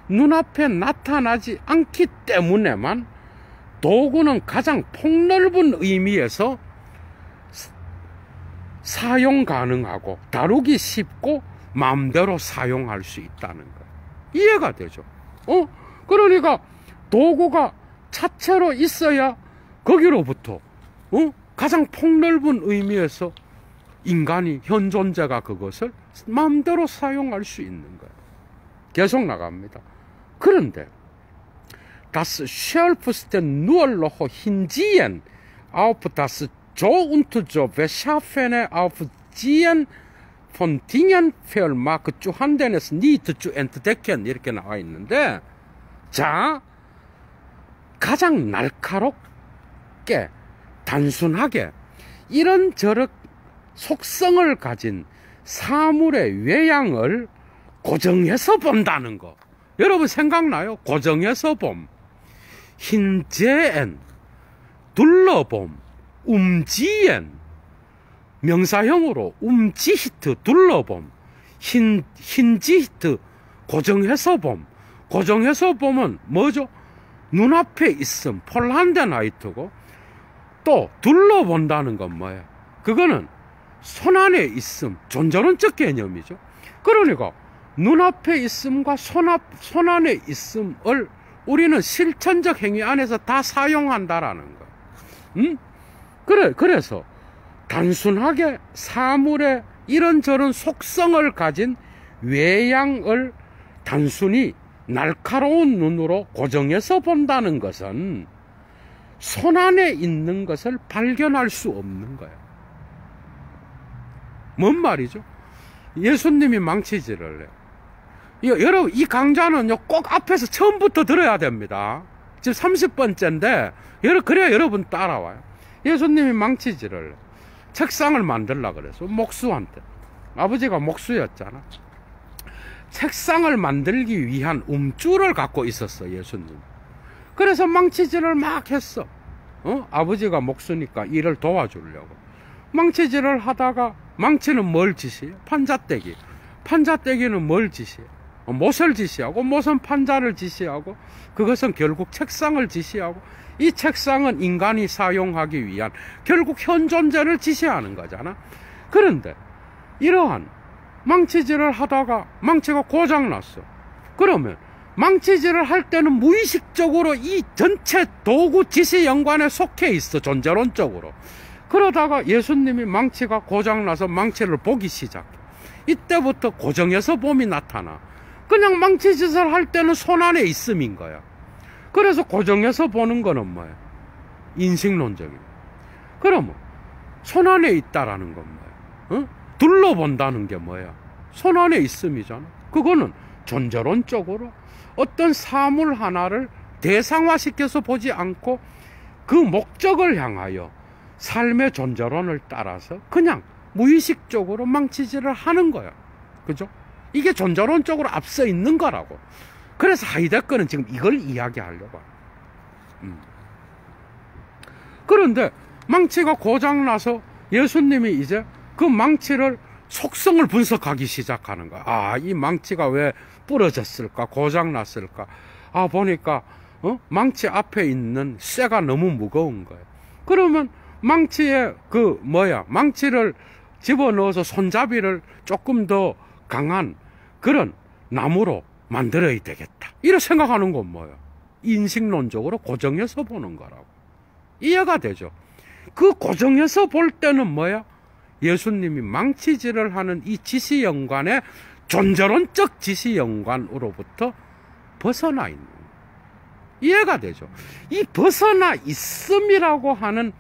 눈앞에 나타나지 않기 때문에만 도구는 가장 폭넓은 의미에서 사용 가능하고 다루기 쉽고 마음대로 사용할 수 있다는 거예요. 이해가 되죠? 그러니까 도구가 자체로 있어야 거기로부터 가장 폭넓은 의미에서 인간이, 현존자가 그것을 마음대로 사용할 수 있는 거예요. 계속 나갑니다. 그런데 das Selbstbewusstsein nur noch hinziehen auf das so und so beschaffene Aufziehen von Dingen vermag zu handeln es nicht zu entdecken, 이렇게 나와 있는데, 자, 가장 날카롭게 단순하게 이런저런 속성을 가진 사물의 외양을 고정해서 본다는 거. 여러분 생각나요? 고정해서 봄, 힌제엔, 둘러봄, 움지엔, 명사형으로 움지히트, 둘러봄, 힌지히트, 고정해서 봄. 고정해서 보면 뭐죠? 눈앞에 있음, 폴한덴하이트고, 또 둘러본다는 건 뭐예요? 그거는 손 안에 있음, 존재론적 개념이죠. 그러니까 눈앞에 있음과 손 안에 있음을 우리는 실천적 행위 안에서 다 사용한다라는 거. 그래서 단순하게 사물의 이런저런 속성을 가진 외양을 단순히 날카로운 눈으로 고정해서 본다는 것은 손 안에 있는 것을 발견할 수 없는 거예요. 뭔 말이죠? 예수님이 망치질을 해요. 여러분, 이 강좌는요, 꼭 앞에서 처음부터 들어야 됩니다. 지금 30번째인데, 그래야 여러분 따라와요. 예수님이 망치질을 해요. 책상을 만들려고 그래서, 목수한테. 아버지가 목수였잖아. 책상을 만들기 위한 움줄을 갖고 있었어, 예수님. 그래서 망치질을 막 했어. 아버지가 목수니까 일을 도와주려고. 망치질을 하다가, 망치는 뭘 짓이에요? 판자떼기. 판자떼기는 뭘 짓이에요? 못을 지시하고 무슨 판자를 지시하고 그것은 결국 책상을 지시하고 이 책상은 인간이 사용하기 위한 결국 현 존재를 지시하는 거잖아. 그런데 이러한 망치질을 하다가 망치가 고장났어. 그러면 망치질을 할 때는 무의식적으로 이 전체 도구 지시 연관에 속해 있어, 존재론적으로. 그러다가 예수님이 망치가 고장나서 망치를 보기 시작해. 이때부터 고정해서 봄이 나타나. 그냥 망치짓을 할 때는 손안에 있음인 거야. 그래서 고정해서 보는 거는 뭐야? 인식론적인. 그러면 손안에 있다라는 건 뭐야? 둘러본다는 게 뭐야? 손안에 있음이잖아. 그거는 존재론적으로 어떤 사물 하나를 대상화시켜서 보지 않고 그 목적을 향하여 삶의 존재론을 따라서 그냥 무의식적으로 망치질을 하는 거야. 그죠? 이게 존재론적으로 앞서 있는 거라고. 그래서 하이데거는 지금 이걸 이야기하려고. 그런데 망치가 고장나서 예수님이 이제 그 망치를 속성을 분석하기 시작하는 거야. 아, 이 망치가 왜 부러졌을까? 고장났을까? 아, 보니까 망치 앞에 있는 쇠가 너무 무거운 거예요. 그러면 망치에 망치를 집어넣어서 손잡이를 조금 더 강한 그런 나무로 만들어야 되겠다. 이렇게 생각하는 건 뭐야? 인식론적으로 고정해서 보는 거라고. 이해가 되죠? 그 고정해서 볼 때는 뭐야? 예수님이 망치질을 하는 이 지시연관의 존재론적 지시연관으로부터 벗어나 있는 거예요. 이해가 되죠? 이 벗어나 있음이라고 하는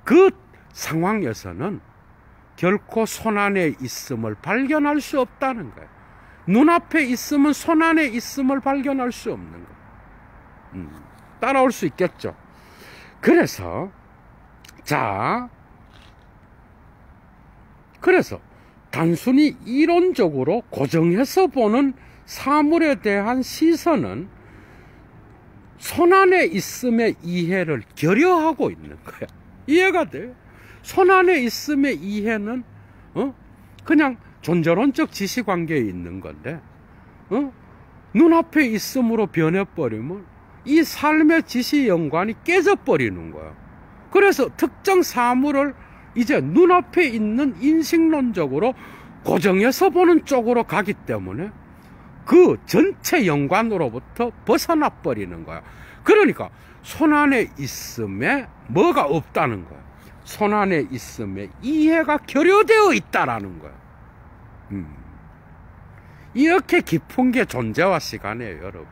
그 상황에서는 결코 손안에 있음을 발견할 수 없다는 거예요. 눈앞에 있으면 손안에 있음을 발견할 수 없는 거예요. 따라올 수 있겠죠? 그래서 단순히 이론적으로 고정해서 보는 사물에 대한 시선은 손안에 있음의 이해를 결여하고 있는 거야. 이해가 돼요? 손안에 있음의 이해는 그냥 존재론적 지시관계에 있는 건데 눈앞에 있음으로 변해버리면 이 삶의 지시연관이 깨져버리는 거야. 그래서 특정 사물을 이제 눈앞에 있는 인식론적으로 고정해서 보는 쪽으로 가기 때문에 그 전체 연관으로부터 벗어나 버리는 거야. 그러니까 손안에 있음에 뭐가 없다는 거야. 손안에 있음에 이해가 결여되어 있다라는 거야. 이렇게 깊은 게 존재와 시간이에요, 여러분.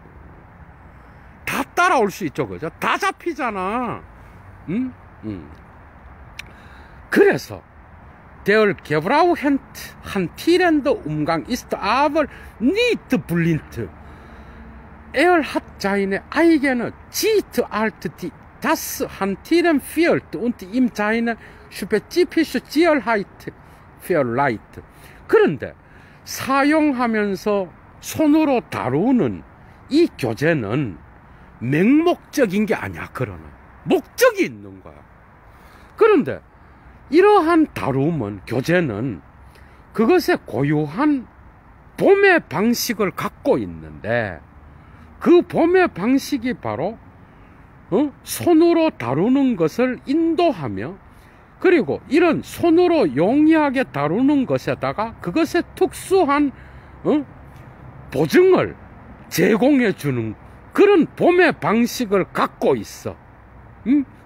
다 따라올 수 있죠, 그죠? 다 잡히잖아. 그래서 Der Gebrauch hanierende Umgang ist aber nicht blind. Hat seine eigene Zielart, die das Hantieren fehlt und ihm seine spezifische Zielheit verleiht. 그런데 사용하면서 손으로 다루는 이 교재는 맹목적인 게 아니야. 그러나 목적이 있는 거야. 그런데 이러한 다룸은, 교재는 그것의 고유한 봄의 방식을 갖고 있는데 그 봄의 방식이 바로 손으로 다루는 것을 인도하며 그리고 이런 손으로 용이하게 다루는 것에다가 그것의 특수한 보증을 제공해 주는 그런 봄의 방식을 갖고 있어.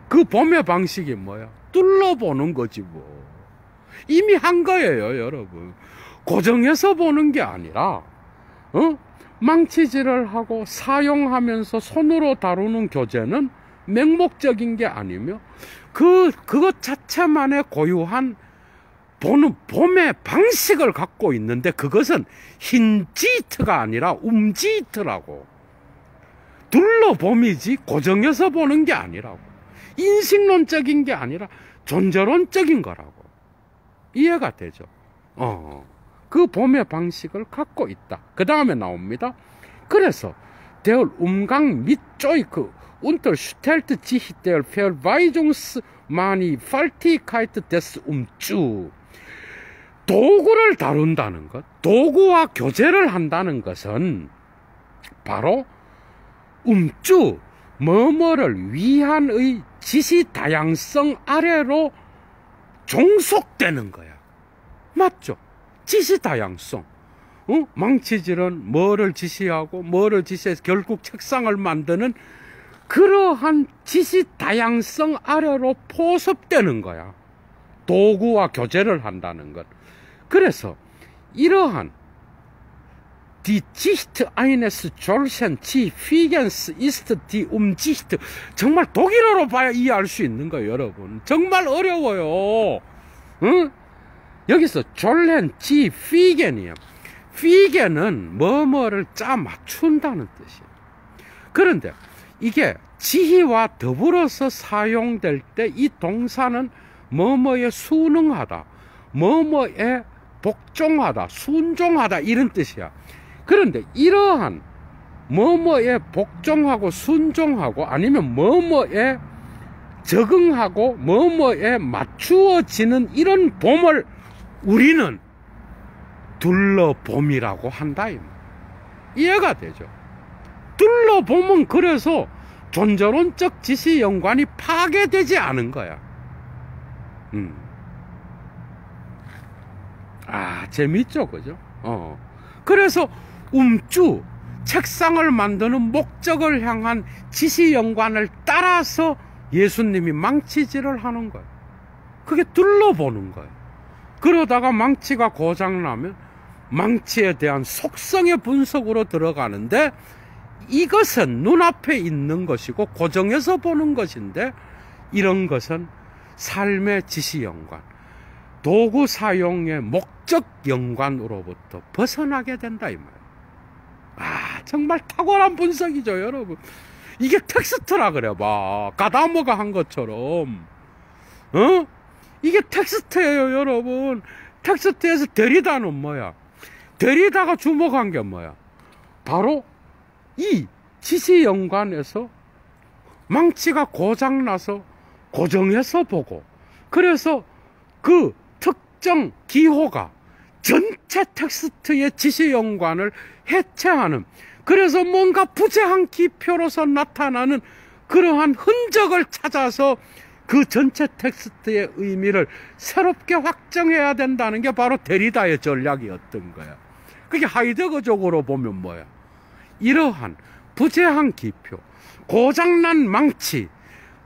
그 봄의 방식이 뭐야? 둘러보는 거지 뭐. 이미 한 거예요, 여러분. 고정해서 보는 게 아니라 망치질을 하고 사용하면서 손으로 다루는 교재는 맹목적인 게 아니며 그것 자체만의 고유한 보는 봄의 방식을 갖고 있는데 그것은 힌지트가 아니라 움지트라고. 둘러봄이지 고정해서 보는 게 아니라고. 인식론적인 게 아니라 존재론적인 거라고. 이해가 되죠? 그 봄의 방식을 갖고 있다. 그 다음에 나옵니다. 그래서 der Umgang mit Joik unterstellt sich der Verweisungsmannigfaltigkeit des Umzu. 도구를 다룬다는 것, 도구와 교제를 한다는 것은 바로 음주, 뭐뭐를 위한의 지시 다양성 아래로 종속되는 거야. 맞죠? 지시 다양성. 망치질은 뭐를 지시하고 뭐를 지시해서 결국 책상을 만드는 그러한 지시 다양성 아래로 포섭되는 거야. 도구와 교제를 한다는 것. 그래서 이러한 Die Dicht eines Solchen Fiegens ist die Umsicht. 정말 독일어로 봐야 이해할 수 있는 거예요, 여러분. 정말 어려워요. 응? 여기서 Solchen Fiegen이에요. Fiegen은 뭐뭐를 짜 맞춘다는 뜻이에요. 그런데 이게 지희와 더불어서 사용될 때 이 동사는 뭐뭐에 순응하다, 뭐뭐에 복종하다, 순종하다 이런 뜻이야. 그런데 이러한 뭐뭐에 복종하고 순종하고 아니면 뭐뭐에 적응하고 뭐뭐에 맞추어지는 이런 봄을 우리는 둘러봄이라고 한다. 이해가 되죠? 둘러봄은 그래서 존재론적 지시 연관이 파괴되지 않은 거야. 재밌죠, 그죠? 그래서 음주, 책상을 만드는 목적을 향한 지시 연관을 따라서 예수님이 망치질을 하는 거예요. 그게 둘러보는 거예요. 그러다가 망치가 고장나면 망치에 대한 속성의 분석으로 들어가는데 이것은 눈앞에 있는 것이고 고정해서 보는 것인데 이런 것은 삶의 지시 연관, 도구 사용의 목적 연관으로부터 벗어나게 된다 이 말이에요. 정말 탁월한 분석이죠, 여러분. 이게 텍스트라 그래 봐. 가다모가 한 것처럼. 이게 텍스트예요, 여러분. 텍스트에서 데리다는 뭐야? 데리다가 주목한 게 뭐야? 바로 이 지시 연관에서 망치가 고장나서 고정해서 보고, 그래서 그 특정 기호가 전체 텍스트의 지시 연관을 해체하는, 그래서 뭔가 부재한 기표로서 나타나는 그러한 흔적을 찾아서 그 전체 텍스트의 의미를 새롭게 확정해야 된다는 게 바로 데리다의 전략이었던 거야. 그게 하이데거적으로 보면 뭐야? 이러한 부재한 기표, 고장난 망치,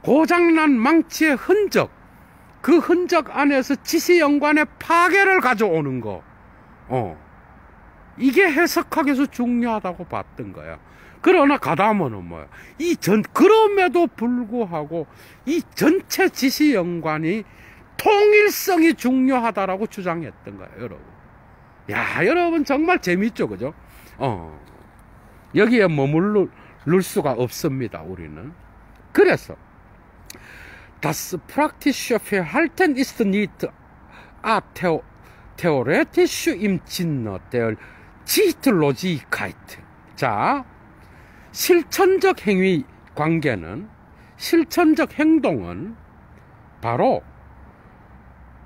고장난 망치의 흔적, 그 흔적 안에서 지시 연관의 파괴를 가져오는 거, 이게 해석학에서 중요하다고 봤던 거야. 그러나 가다모는 뭐야? 그럼에도 불구하고 이 전체 지시 연관이 통일성이 중요하다라고 주장했던 거야, 여러분. 야, 여러분 정말 재밌죠, 그죠? 여기에 머무를 수가 없습니다, 우리는. 그래서 Das praktische Verhalten ist nicht theoretisch im Sinne der Zichtlosigkeit. 자, 실천적 행위 관계는, 실천적 행동은 바로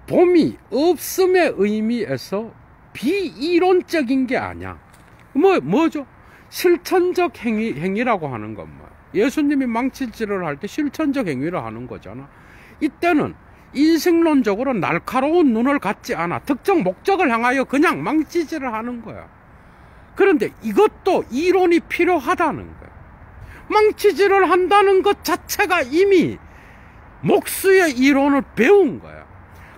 봄이 없음의 의미에서 비이론적인 게 아니야. 뭐죠? 실천적 행위라고 하는 건 뭐야? 예수님이 망치질을 할 때 실천적 행위를 하는 거잖아. 이때는 인식론적으로 날카로운 눈을 갖지 않아. 특정 목적을 향하여 그냥 망치질을 하는 거야. 그런데 이것도 이론이 필요하다는 거야. 망치질을 한다는 것 자체가 이미 목수의 이론을 배운 거야.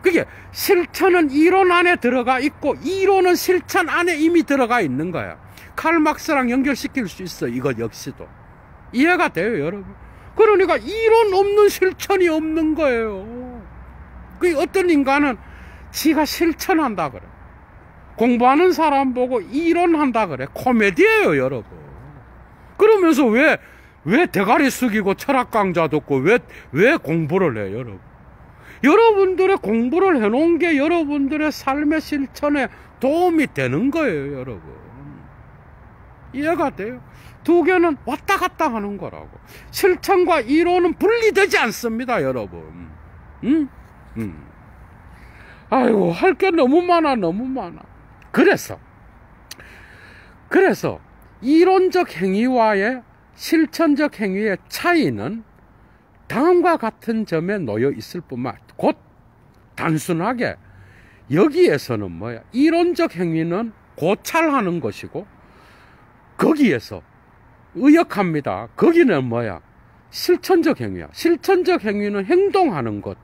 그게 실천은 이론 안에 들어가 있고 이론은 실천 안에 이미 들어가 있는 거야. 칼 막스랑 연결시킬 수 있어, 이것 역시도. 이해가 돼요, 여러분? 그러니까 이론 없는 실천이 없는 거예요. 그 어떤 인간은 지가 실천한다 그래. 공부하는 사람 보고 이론한다 그래. 코미디예요, 여러분. 그러면서 왜 대가리 숙이고 철학 강좌 듣고 왜 공부를 해요, 여러분? 여러분들의 공부를 해놓은 게 여러분들의 삶의 실천에 도움이 되는 거예요, 여러분. 이해가 돼요? 두 개는 왔다 갔다 하는 거라고. 실천과 이론은 분리되지 않습니다, 여러분. 아이고, 할 게 너무 많아, 너무 많아. 그래서 이론적 행위와의 실천적 행위의 차이는 다음과 같은 점에 놓여 있을 뿐만 아니라, 곧 단순하게 여기에서는 뭐야? 이론적 행위는 고찰하는 것이고, 거기에서 의역합니다. 거기는 뭐야? 실천적 행위야. 실천적 행위는 행동하는 것.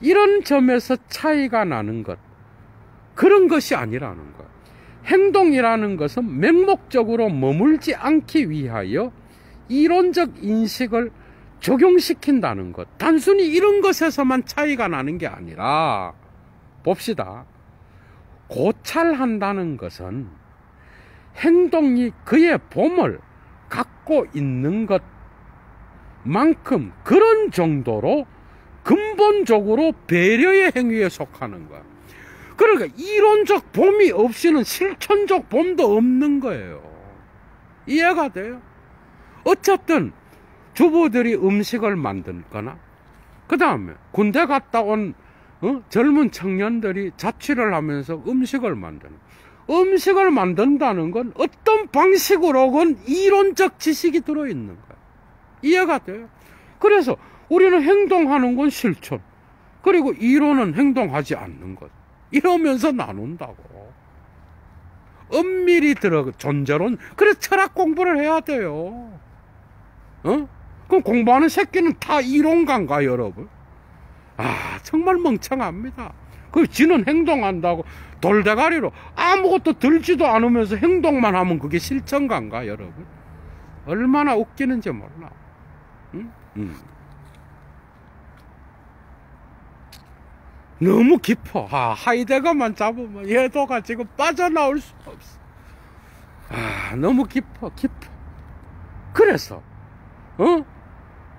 이런 점에서 차이가 나는 것. 그런 것이 아니라는 것. 행동이라는 것은 맹목적으로 머물지 않기 위하여 이론적 인식을 적용시킨다는 것. 단순히 이런 것에서만 차이가 나는 게 아니라, 봅시다. 고찰한다는 것은 행동이 그의 본을 갖고 있는 것만큼 그런 정도로 근본적으로 배려의 행위에 속하는 거야. 그러니까 이론적 봄이 없이는 실천적 봄도 없는 거예요. 이해가 돼요? 어쨌든 주부들이 음식을 만들거나, 그 다음에 군대 갔다 온 젊은 청년들이 자취를 하면서 음식을 만든다는 건 어떤 방식으로건 이론적 지식이 들어있는 거야. 이해가 돼요? 그래서 우리는 행동하는 건 실천, 그리고 이론은 행동하지 않는 것, 이러면서 나눈다고. 엄밀히 존재론. 그래서 철학 공부를 해야 돼요. 그럼 공부하는 새끼는 다 이론가인가, 여러분? 아, 정말 멍청합니다. 그 지는 행동한다고 돌대가리로 아무것도 들지도 않으면서 행동만 하면 그게 실천가인가, 여러분? 얼마나 웃기는지 몰라. 너무 깊어. 하이데거만 잡으면 예도가 지금 빠져나올 수가 없어. 너무 깊어. 그래서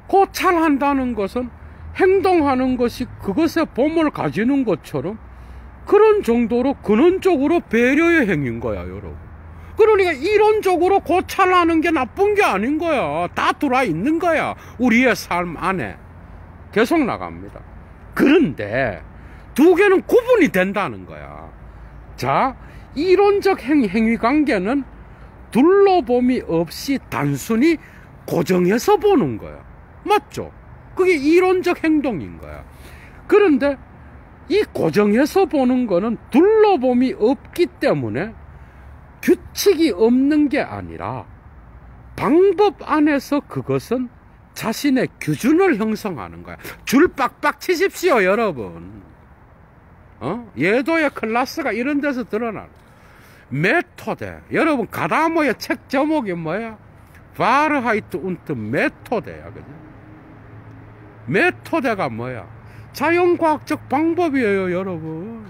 고찰한다는 것은 행동하는 것이 그것의 본을 가지는 것처럼 그런 정도로 근원적으로 배려의 행위인 거야, 여러분. 그러니까 이론적으로 고찰하는 게 나쁜 게 아닌 거야. 다 들어있는 거야, 우리의 삶 안에. 계속 나갑니다. 그런데 두 개는 구분이 된다는 거야. 자, 이론적 행위 관계는 둘러봄이 없이 단순히 고정해서 보는 거야. 맞죠? 그게 이론적 행동인 거야. 그런데 이 고정해서 보는 거는 둘러봄이 없기 때문에 규칙이 없는 게 아니라 방법 안에서 그것은 자신의 기준을 형성하는 거야. 줄 빡빡 치십시오, 여러분. 예도의 클래스가 이런 데서 드러나는 메토데. 여러분, 가다모의 책 제목이 뭐야? 바르하이트 운트 메토데야. 그죠? 메토데가 뭐야? 자연과학적 방법이에요, 여러분.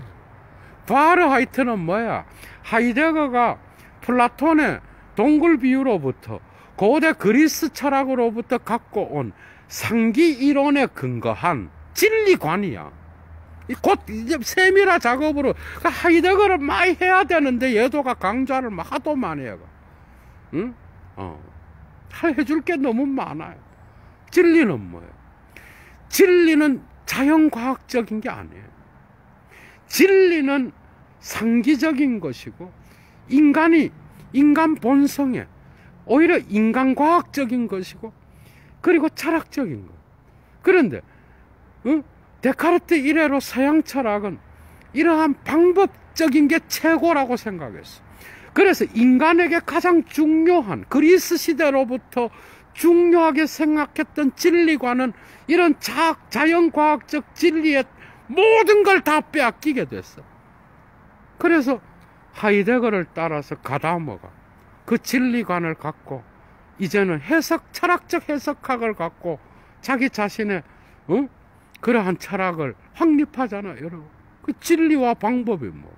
바르하이트는 뭐야? 하이데거가 플라톤의 동굴 비유로부터 고대 그리스 철학으로부터 갖고 온 상기 이론에 근거한 진리관이야. 곧 이제 세밀화 작업으로 하이데거를 많이 해야 되는데 예도가 강좌를 하도 많이 해가. 해줄 게 너무 많아요. 진리는 뭐예요? 진리는 자연과학적인 게 아니에요. 진리는 상기적인 것이고, 인간 본성에 오히려 인간과학적인 것이고, 그리고 철학적인 것. 그런데 데카르트 이래로 서양 철학은 이러한 방법적인 게 최고라고 생각했어. 그래서 인간에게 가장 중요한, 그리스 시대로부터 중요하게 생각했던 진리관은 이런 자연과학적 진리의 모든 걸 다 빼앗기게 됐어. 그래서 하이데거를 따라서 가다모가 그 진리관을 갖고 이제는 철학적 해석학을 갖고 자기 자신의 그러한 철학을 확립하잖아, 여러분. 그 진리와 방법이 뭐?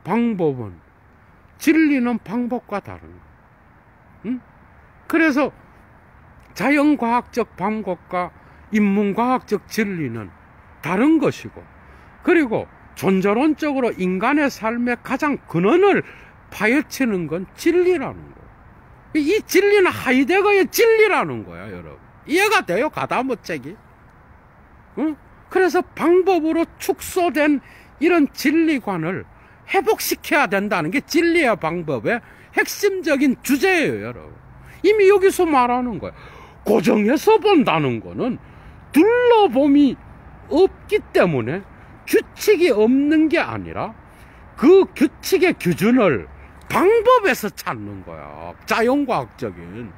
방법은, 진리는 방법과 다른 거. 그래서 자연과학적 방법과 인문과학적 진리는 다른 것이고, 그리고 존재론적으로 인간의 삶의 가장 근원을 파헤치는 건 진리라는 거예요. 이 진리는 하이데거의 진리라는 거야, 여러분. 이해가 돼요? 가다모 책이? 그래서 방법으로 축소된 이런 진리관을 회복시켜야 된다는 게 진리의 방법의 핵심적인 주제예요, 여러분. 이미 여기서 말하는 거예요. 고정해서 본다는 거는 둘러봄이 없기 때문에 규칙이 없는 게 아니라 그 규칙의 기준을 방법에서 찾는 거야. 자연과학적인.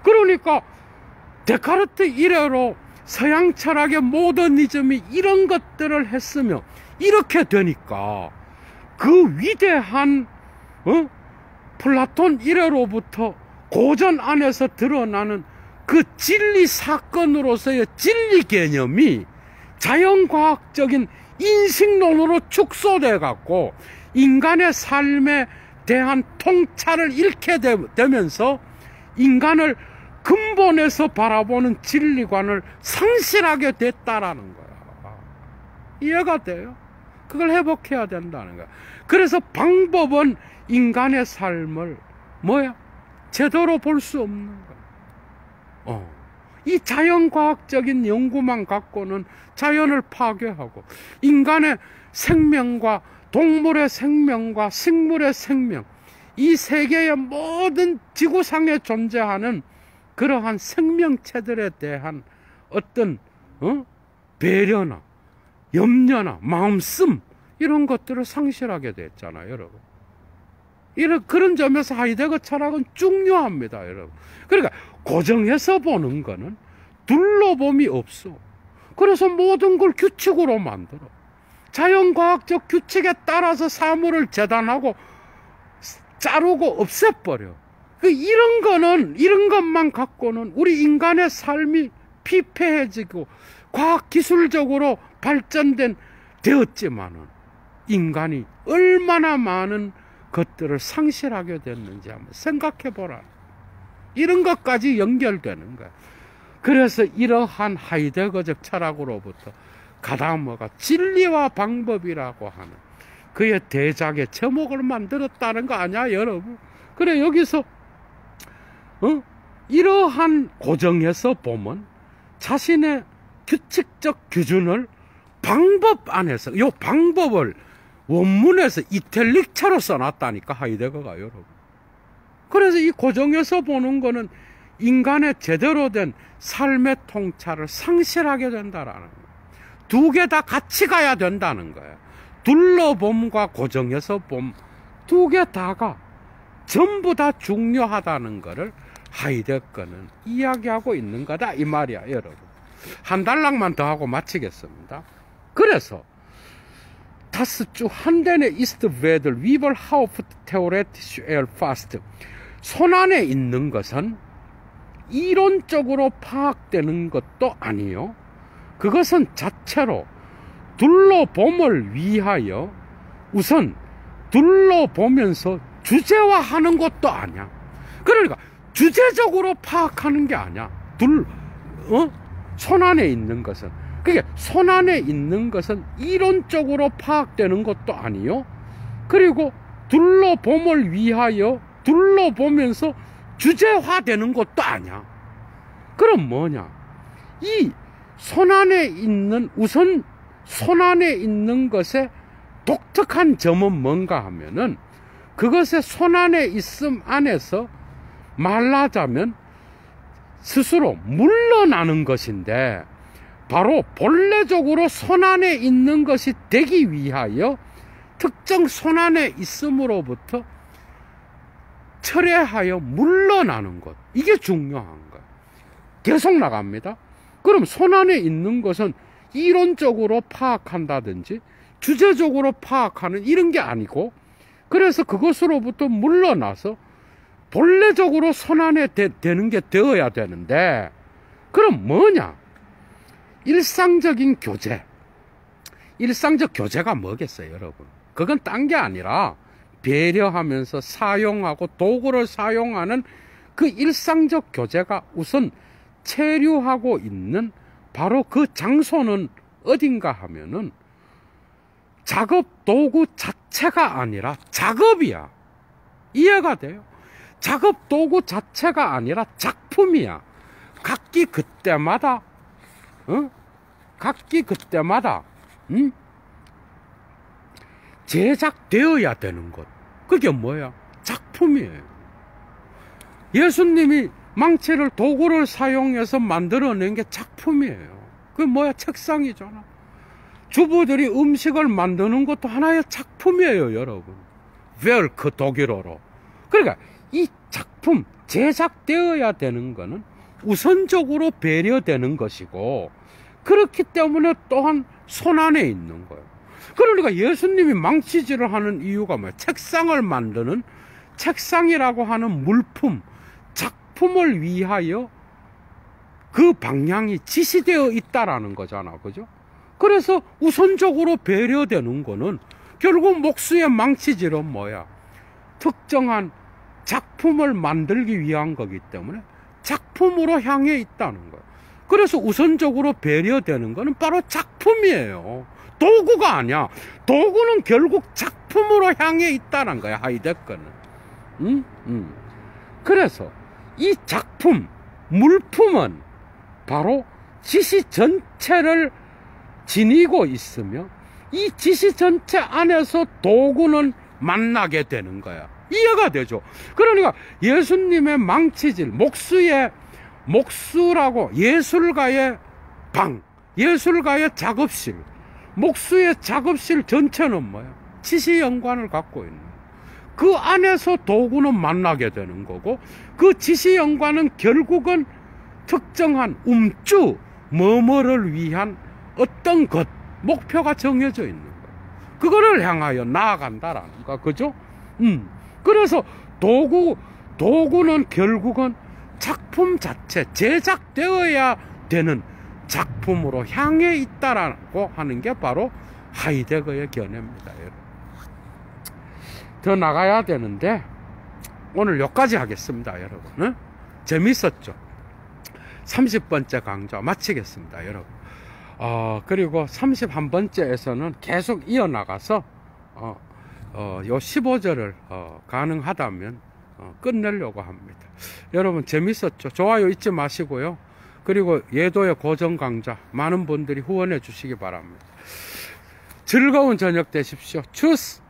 그러니까 데카르트 이래로 서양 철학의 모더니즘이 이런 것들을 했으면 이렇게 되니까 그 위대한 플라톤 이래로부터 고전 안에서 드러나는 그 진리 사건으로서의 진리 개념이 자연과학적인 인식론으로 축소돼 갖고 인간의 삶에 대한 통찰을 잃게 되면서 인간을 근본에서 바라보는 진리관을 상실하게 됐다라는 거야. 이해가 돼요? 그걸 회복해야 된다는 거야. 그래서 방법은 인간의 삶을 뭐야? 제대로 볼 수 없는 거야. 이 자연과학적인 연구만 갖고는 자연을 파괴하고 인간의 생명과 동물의 생명과 식물의 생명, 이 세계의 모든 지구상에 존재하는 그러한 생명체들에 대한 어떤 배려나 염려나 마음씀 이런 것들을 상실하게 됐잖아요, 여러분. 그런 점에서 하이데거 철학은 중요합니다, 여러분. 그러니까 고정해서 보는 거는 둘러봄이 없어. 그래서 모든 걸 규칙으로 만들어. 자연과학적 규칙에 따라서 사물을 재단하고 자르고 없애버려. 이런 것만 갖고는 우리 인간의 삶이 피폐해지고 과학기술적으로 되었지만은 인간이 얼마나 많은 것들을 상실하게 됐는지 한번 생각해 보라. 이런 것까지 연결되는 거야. 그래서 이러한 하이데거적 철학으로부터 가다머가 진리와 방법이라고 하는 그의 대작의 제목을 만들었다는 거 아니야, 여러분? 그래, 여기서 이러한 고정해서 보면 자신의 규칙적 기준을 방법 안에서, 이 방법을 원문에서 이탈릭체로 써놨다니까, 하이데거가, 여러분. 그래서 이 고정해서 보는 거는 인간의 제대로 된 삶의 통찰을 상실하게 된다라는 거예요. 두 개 다 같이 가야 된다는 거예요. 둘러봄과 고정해서 봄, 두 개 다가 전부 다 중요하다는 거를 하이데거는 이야기하고 있는 거다, 이 말이야, 여러분. 한 단락만 더 하고 마치겠습니다. 그래서 Das zu Handeln ist weder überhaupt theoretisch erfasst. 손안에 있는 것은 이론적으로 파악되는 것도 아니요. 그것은 자체로 둘러봄을 위하여 우선 둘러보면서 주제화하는 것도 아니야. 그러니까 주제적으로 파악하는 게 아니야. 손안에 있는 것은. 그게 손안에 있는 것은 이론적으로 파악되는 것도 아니요. 그리고 둘러봄을 위하여 둘러보면서 주제화되는 것도 아니야. 그럼 뭐냐? 이 손안에 있는, 우선 손안에 있는 것의 독특한 점은 뭔가 하면은 그것의 손안에 있음 안에서 말하자면 스스로 물러나는 것인데, 바로 본래적으로 손안에 있는 것이 되기 위하여 특정 손안에 있음으로부터 철회하여 물러나는 것, 이게 중요한 거예요. 계속 나갑니다. 그럼 손안에 있는 것은 이론적으로 파악한다든지 주제적으로 파악하는 이런 게 아니고, 그래서 그것으로부터 물러나서 본래적으로 손안에 되는 게 되어야 되는데, 그럼 뭐냐? 일상적인 교제. 일상적 교제가 뭐겠어요, 여러분? 그건 딴 게 아니라 배려하면서 사용하고 도구를 사용하는 그 일상적 교제가 우선 체류하고 있는 바로 그 장소는 어딘가 하면은 작업 도구 자체가 아니라 작업이야. 이해가 돼요? 작업 도구 자체가 아니라 작품이야. 각기 그때마다 제작되어야 되는 것. 그게 뭐야? 작품이에요. 예수님이 망치를 도구를 사용해서 만들어낸 게 작품이에요. 그게 뭐야? 책상이잖아. 주부들이 음식을 만드는 것도 하나의 작품이에요, 여러분. werk 독일어로. 그러니까 이 작품, 제작되어야 되는 거는 우선적으로 배려되는 것이고, 그렇기 때문에 또한 손안에 있는 거예요. 그러니까 예수님이 망치질을 하는 이유가 뭐예요? 책상을 만드는, 책상이라고 하는 물품, 작품을 위하여 그 방향이 지시되어 있다라는 거잖아. 그죠? 그래서 우선적으로 배려되는 거는 결국 목수의 망치질은 뭐야? 특정한 작품을 만들기 위한 거기 때문에 작품으로 향해 있다는 거예요. 그래서 우선적으로 배려되는 거는 바로 작품이에요. 도구가 아니야. 도구는 결국 작품으로 향해 있다는 거야, 하이데거는. 그래서 이 작품, 물품은 바로 지시 전체를 지니고 있으며, 이 지시 전체 안에서 도구는 만나게 되는 거야. 이해가 되죠? 그러니까 예수님의 망치질, 목수라고 예술가의 방, 예술가의 작업실, 목수의 작업실 전체는 뭐야? 지시연관을 갖고 있는 거야. 그 안에서 도구는 만나게 되는 거고, 그 지시연관은 결국은 특정한 뭐뭐를 위한 어떤 것, 목표가 정해져 있는 거예요. 그거를 향하여 나아간다라는 거, 그죠? 그래서 도구는 결국은 작품 자체, 제작되어야 되는 작품으로 향해 있다라고 하는 게 바로 하이데거의 견해입니다, 여러분. 더 나가야 되는데 오늘 여기까지 하겠습니다, 여러분. 재밌었죠? 30번째 강좌 마치겠습니다, 여러분. 그리고 31번째에서는 계속 이어나가서 요 15절을 가능하다면 끝내려고 합니다. 여러분 재밌었죠? 좋아요 잊지 마시고요. 그리고 예도의 고정 강좌 많은 분들이 후원해 주시기 바랍니다. 즐거운 저녁 되십시오. 추스!